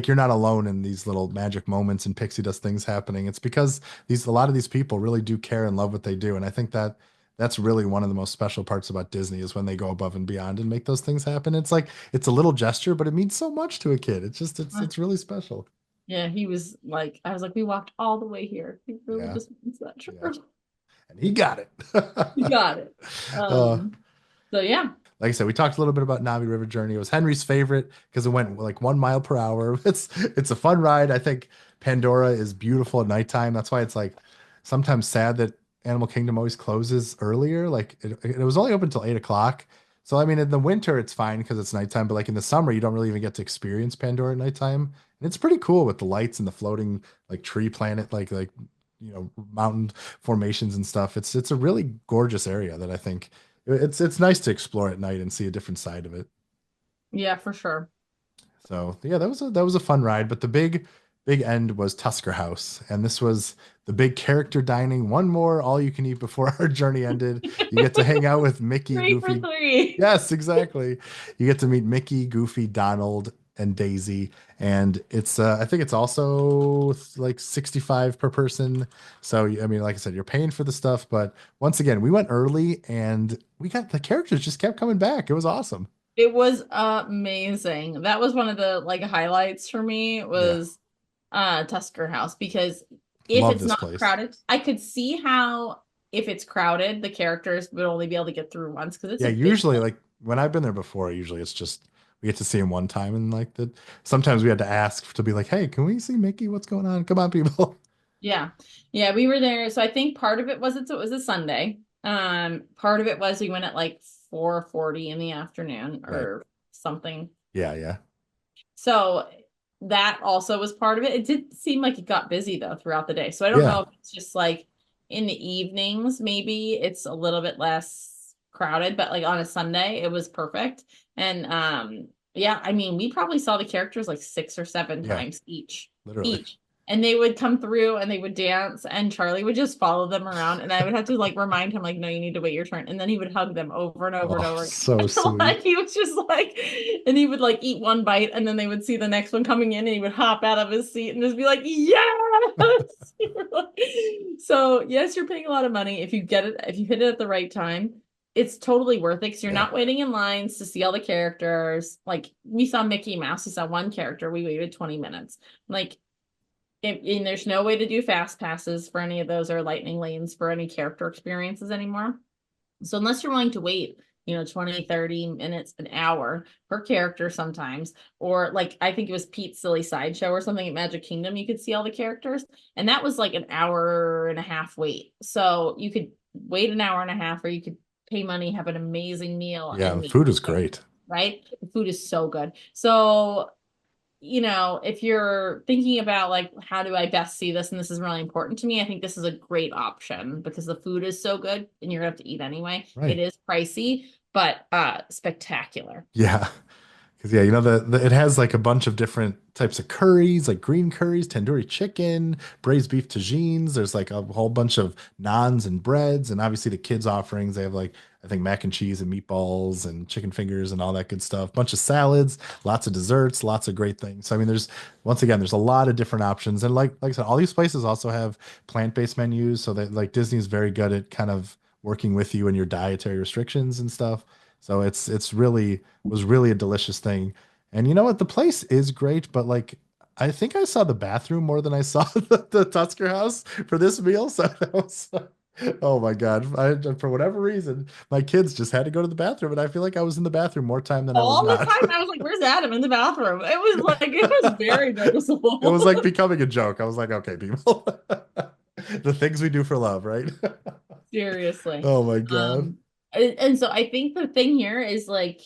you're not alone in these little magic moments and pixie dust things happening. It's because a lot of these people really do care and love what they do. And I think that that's really one of the most special parts about Disney is when they go above and beyond and make those things happen. It's like it's a little gesture, but it means so much to a kid. It's really special. Yeah, he was like, I was like, we walked all the way here. He really Yeah, just wants that yeah. churro. And he got it. He got it. uh, So yeah. like I said, we talked a little bit about Navi River Journey. It was Henry's favorite because it went like 1 mile per hour. It's a fun ride. I think Pandora is beautiful at nighttime. That's why it's like sometimes sad that Animal Kingdom always closes earlier. Like it was only open until 8 o'clock. So I mean, in the winter it's fine because it's nighttime, but like in the summer you don't really even get to experience Pandora at nighttime. And it's pretty cool with the lights and the floating like tree planet, mountain formations and stuff. It's a really gorgeous area that I think it's nice to explore at night and see a different side of it. Yeah, for sure. So yeah, that was a fun ride. But the big end was Tusker House, and this was the big character dining. One more all you can eat before our journey ended. You get to hang out with Mickey, Three for Goofy. three. Yes, exactly. You get to meet Mickey, Goofy, Donald, and Daisy, and it's I think it's also like 65 per person. So I mean, like I said, you're paying for the stuff, but once again, we went early and we got the characters just kept coming back. It was awesome. It was amazing. That was one of the like highlights for me Yeah, was Tusker House because if love it's this not place. crowded, I could see how if it's crowded, the characters would only be able to get through once because it's Yeah, a big usually like when I've been there before, usually it's just we get to see him one time and like the sometimes we had to ask to be like, hey, can we see Mickey? What's going on? Come on, people. yeah. Yeah, we were there. So I think part of it was it was a Sunday. Part of it was we went at like 4:40 in the afternoon Right. or something. Yeah, yeah. So that also was part of it. It did seem like it got busy though throughout the day. So I don't Yeah. know if it's just like in the evenings, maybe it's a little bit less crowded, but like on a Sunday, it was perfect. And yeah, I mean, we probably saw the characters like six or seven Yeah, times each. literally. Each. And they would come through and they would dance, and Charlie would just follow them around. And I would have to like remind him, like, no, you need to wait your turn. And then he would hug them over and over and Oh, over again. so Like sweet. he was just like, and he would like eat one bite, and then they would see the next one coming in, and he would hop out of his seat and just be like, yes. So yes, you're paying a lot of money if you get it, if you hit it at the right time. It's totally worth it because you're Yeah. not waiting in lines to see all the characters. Like we saw Mickey Mouse, we saw one character, we waited 20 minutes. Like and there's no way to do fast passes for any of those or lightning lanes for any character experiences anymore. So unless you're willing to wait, 20, 30 minutes, an hour per character sometimes, or like I think it was Pete's Silly Sideshow or something at Magic Kingdom, you could see all the characters. And that was like an hour and a half wait. So you could wait an hour and a half, or you could pay money, have an amazing meal, Yeah, and the meet food is the characters, great. right? The food is so good. So if you're thinking about like, how do I best see this? And this is really important to me. I think this is a great option because the food is so good and you're gonna have to eat anyway. It Right. is pricey, but spectacular. Yeah. Because yeah, it has like a bunch of different types of curries, like green curries, tandoori chicken, braised beef tagines. There's like a whole bunch of naans and breads, and obviously the kids offerings. They have like I think mac and cheese and meatballs and chicken fingers and all that good stuff. Bunch of salads, lots of desserts, lots of great things. So I mean, there's once again, there's a lot of different options, and like I said, all these places also have plant-based menus. So that like Disney is very good at kind of working with you and your dietary restrictions and stuff. So it's really was really a delicious thing. And you know what? The place is great, but like I think I saw the bathroom more than I saw the Tusker House for this meal. So that was oh my God. For whatever reason, my kids just had to go to the bathroom, and I feel like I was in the bathroom more time than I was All the not. time I was like, where's Adam in the bathroom? It was very It was noticeable. like becoming a joke. I was like, okay, people. The things we do for love, right? Seriously. Oh my God. And so I think the thing here is like,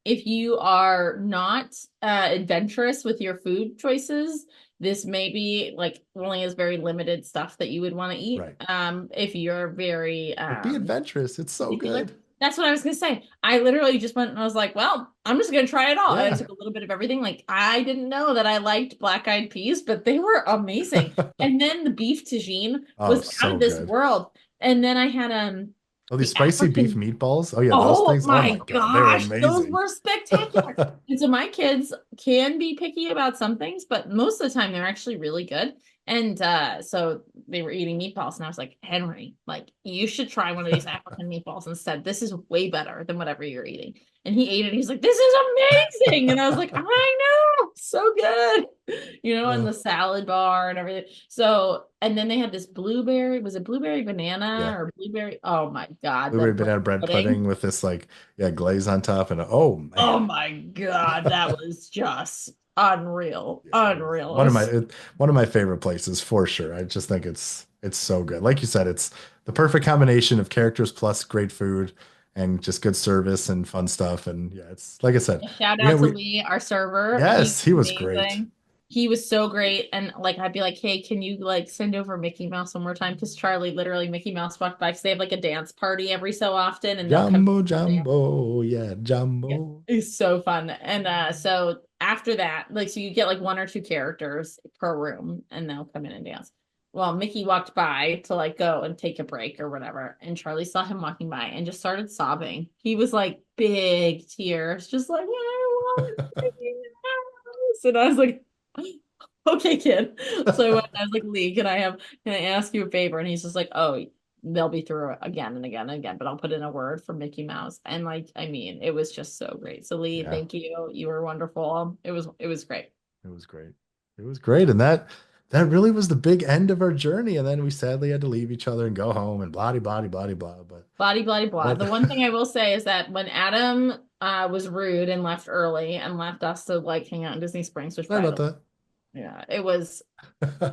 if you are not adventurous with your food choices, this may be like only has very limited stuff that you would want to eat. Right. If you're very But be adventurous. It's so particular. good. That's what I was gonna say. I literally just went and I was like, well, I'm just gonna try it all. And I Yeah. took a little bit of everything. Like I didn't know that I liked black-eyed peas, but they were amazing. And then the beef tagine Oh, was out so of this good. world. And then I had Oh, these the spicy beef African. meatballs. Oh yeah, those Oh things. Oh my my God, they were gosh, those amazing. were spectacular. And so my kids can be picky about some things, but most of the time they're actually really good. And so they were eating meatballs, and I was like, Henry, like you should try one of these African meatballs instead. This is way better than whatever you're eating. And he ate it. He's like, this is amazing. And I was like, I know, so good. And Oh, the salad bar and everything. So, and then they had this blueberry, was it blueberry banana yeah. or blueberry? Oh my God, Blueberry that bread banana bread pudding pudding. with this like yeah glaze on top, and oh Oh man, my God, that was just unreal. yeah, it was Unreal. It was one of my favorite places for sure. I just think it's so good. Like you said, it's the perfect combination of characters plus great food and just good service and fun stuff. And yeah, it's like I said, a shout we out to we Lee, our server. He yes, he was was great. amazing. He was so great. And like I'd be like, hey, can you like send over Mickey Mouse one more time? Because Charlie literally Mickey Mouse walked by because they have like a dance party every so often and they'll come Jumbo, dance. jumbo, yeah, Yeah, jumbo. it's so fun. And so after that, like so you get like one or two characters per room and they'll come in and dance. Well, Mickey walked by to like go and take a break or whatever, and Charlie saw him walking by and just started sobbing. He was like big tears, just like, I want Mickey Mouse. And I was like, okay, kid. So I went, I was like, Lee, can I ask you a favor? And he's just like, oh, they'll be through it again and again and again, but I'll put in a word for Mickey Mouse. And like, I mean, it was just so great. So Lee, Yeah, thank you. You were wonderful. It was great. it was great. It was great. And that really was the big end of our journey. And then we sadly had to leave each other and go home and blah blah blah blah blah. Blah blah blah. But The one thing I will say is that when Adam was rude and left early and left us to like hang out in Disney Springs, which sorry by about the way, that. yeah, it was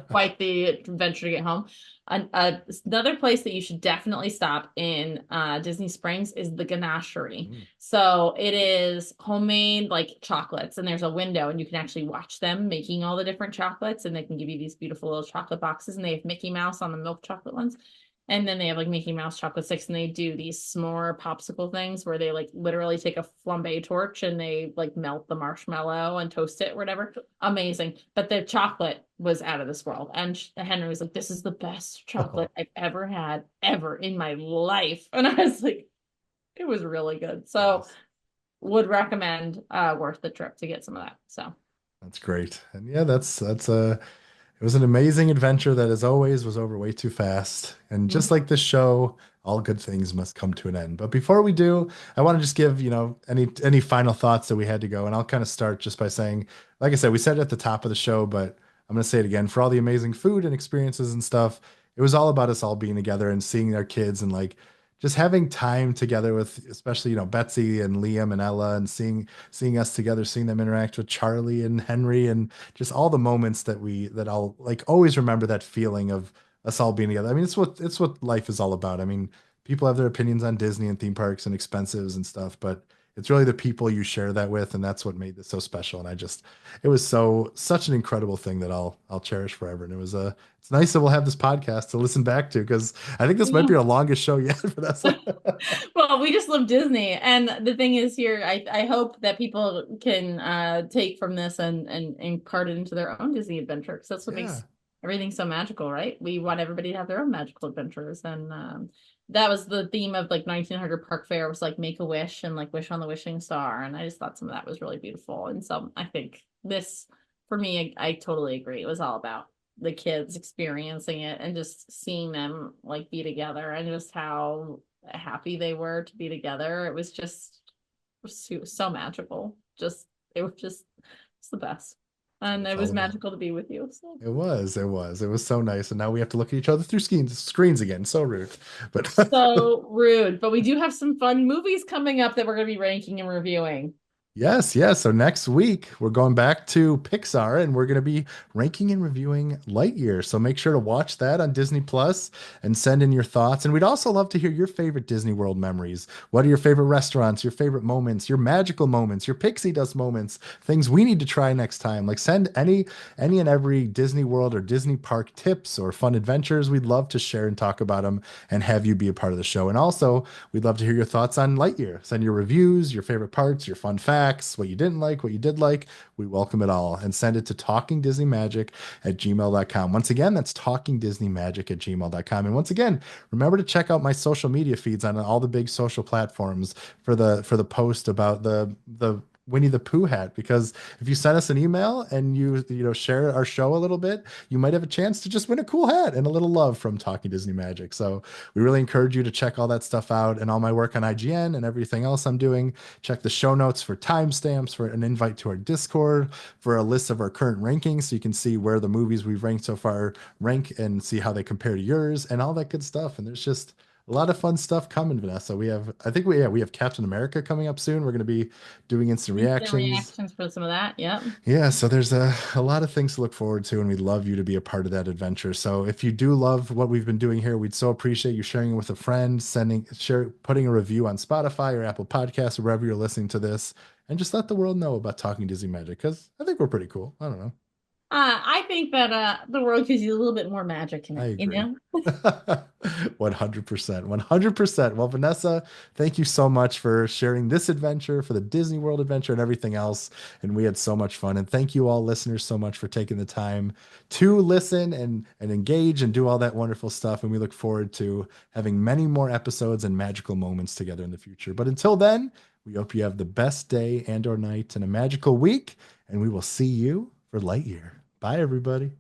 quite the adventure to get home. Another place that you should definitely stop in Disney Springs is the Ganachery. Mm. So it is homemade like chocolates, and there's a window, and you can actually watch them making all the different chocolates, and they can give you these beautiful little chocolate boxes, and they have Mickey Mouse on the milk chocolate ones. And then they have like Mickey Mouse chocolate sticks, and they do these s'more popsicle things where they like literally take a flambe torch and they like melt the marshmallow and toast it or whatever. Amazing. But the chocolate was out of this world. And Henry was like, this is the best chocolate Oh, I've ever had ever in my life. And I was like, it was really good. So nice. would recommend worth the trip to get some of that. So That's great. And yeah, that's it was an amazing adventure that, as always, was over way too fast. And just mhm. like this show, all good things must come to an end. But before we do, I want to just give, any final thoughts that we had to go. And I'll kind of start just by saying, like I said, we said it at the top of the show, but I'm going to say it again. For all the amazing food and experiences and stuff, it was all about us all being together and seeing our kids and like just having time together with, especially, Betsy and Liam and Ella, and seeing us together, seeing them interact with Charlie and Henry, and just all the moments that I'll like always remember, that feeling of us all being together. I mean, it's what life is all about. I mean, people have their opinions on Disney and theme parks and expenses and stuff, but it's really the people you share that with, and that's what made this so special. And it was such an incredible thing that I'll cherish forever. And it's nice that we'll have this podcast to listen back to, because I think this might be Yeah. our longest show yet, Vanessa. Well, we just love Disney. And the thing is here, I hope that people can take from this and impart it into their own Disney adventure, because that's what Yeah. makes everything so magical, right? We want everybody to have their own magical adventures. And that was the theme of like 1900 Park Fair, was like make a wish and like wish on the wishing star. And I just thought some of that was really beautiful. And so I think this, for me, I totally agree. It was all about the kids experiencing it and just seeing them like be together, and just how happy they were to be together. It was just so magical. Just it was just it's the best. That's what And it's it all was about. magical to be with you. So It was so nice. And now we have to look at each other through screens again. So rude. But so rude. But we do have some fun movies coming up that we're gonna be ranking and reviewing. yes, yes. So next week we're going back to Pixar and we're going to be ranking and reviewing Lightyear. So make sure to watch that on Disney Plus and send in your thoughts. And we'd also love to hear your favorite Disney World memories. What are your favorite restaurants, your favorite moments, your magical moments, your pixie dust moments, things we need to try next time. Like send any and every Disney World or Disney park tips or fun adventures. We'd love to share and talk about them and have you be a part of the show. And also, we'd love to hear your thoughts on Lightyear. Send your reviews, your favorite parts, your fun facts, what you didn't like, what you did like. We welcome it all. And send it to talkingdisneymagic@gmail.com. Once again, that's talkingdisneymagic@gmail.com. And once again, remember to check out my social media feeds on all the big social platforms for the post about the Winnie the Pooh hat, because if you send us an email and you share our show a little bit, you might have a chance to just win a cool hat and a little love from Talking Disney Magic. So we really encourage you to check all that stuff out and all my work on IGN and everything else I'm doing. Check the show notes for timestamps, for an invite to our Discord, for a list of our current rankings so you can see where the movies we've ranked so far rank and see how they compare to yours and all that good stuff. And there's just a lot of fun stuff coming, Vanessa. I think we have Captain America coming up soon. We're going to be doing instant Instant reactions. reactions for some of that. Yep. Yeah, so there's a lot of things to look forward to, and we'd love you to be a part of that adventure. So if you do love what we've been doing here, we'd so appreciate you sharing it with a friend, putting a review on Spotify or Apple Podcasts or wherever you're listening to this, and just let the world know about Talking Disney Magic, because I think we're pretty cool. I don't know. I think that the world gives you a little bit more magic in I it, you agree. know? 100%. 100%. Well, Vanessa, thank you so much for sharing this adventure, for the Disney World adventure, and everything else. And we had so much fun. And thank you all listeners so much for taking the time to listen and engage and do all that wonderful stuff. And we look forward to having many more episodes and magical moments together in the future. But until then, We hope you have the best day and or night and a magical week, and we will see you for Lightyear. Bye, everybody.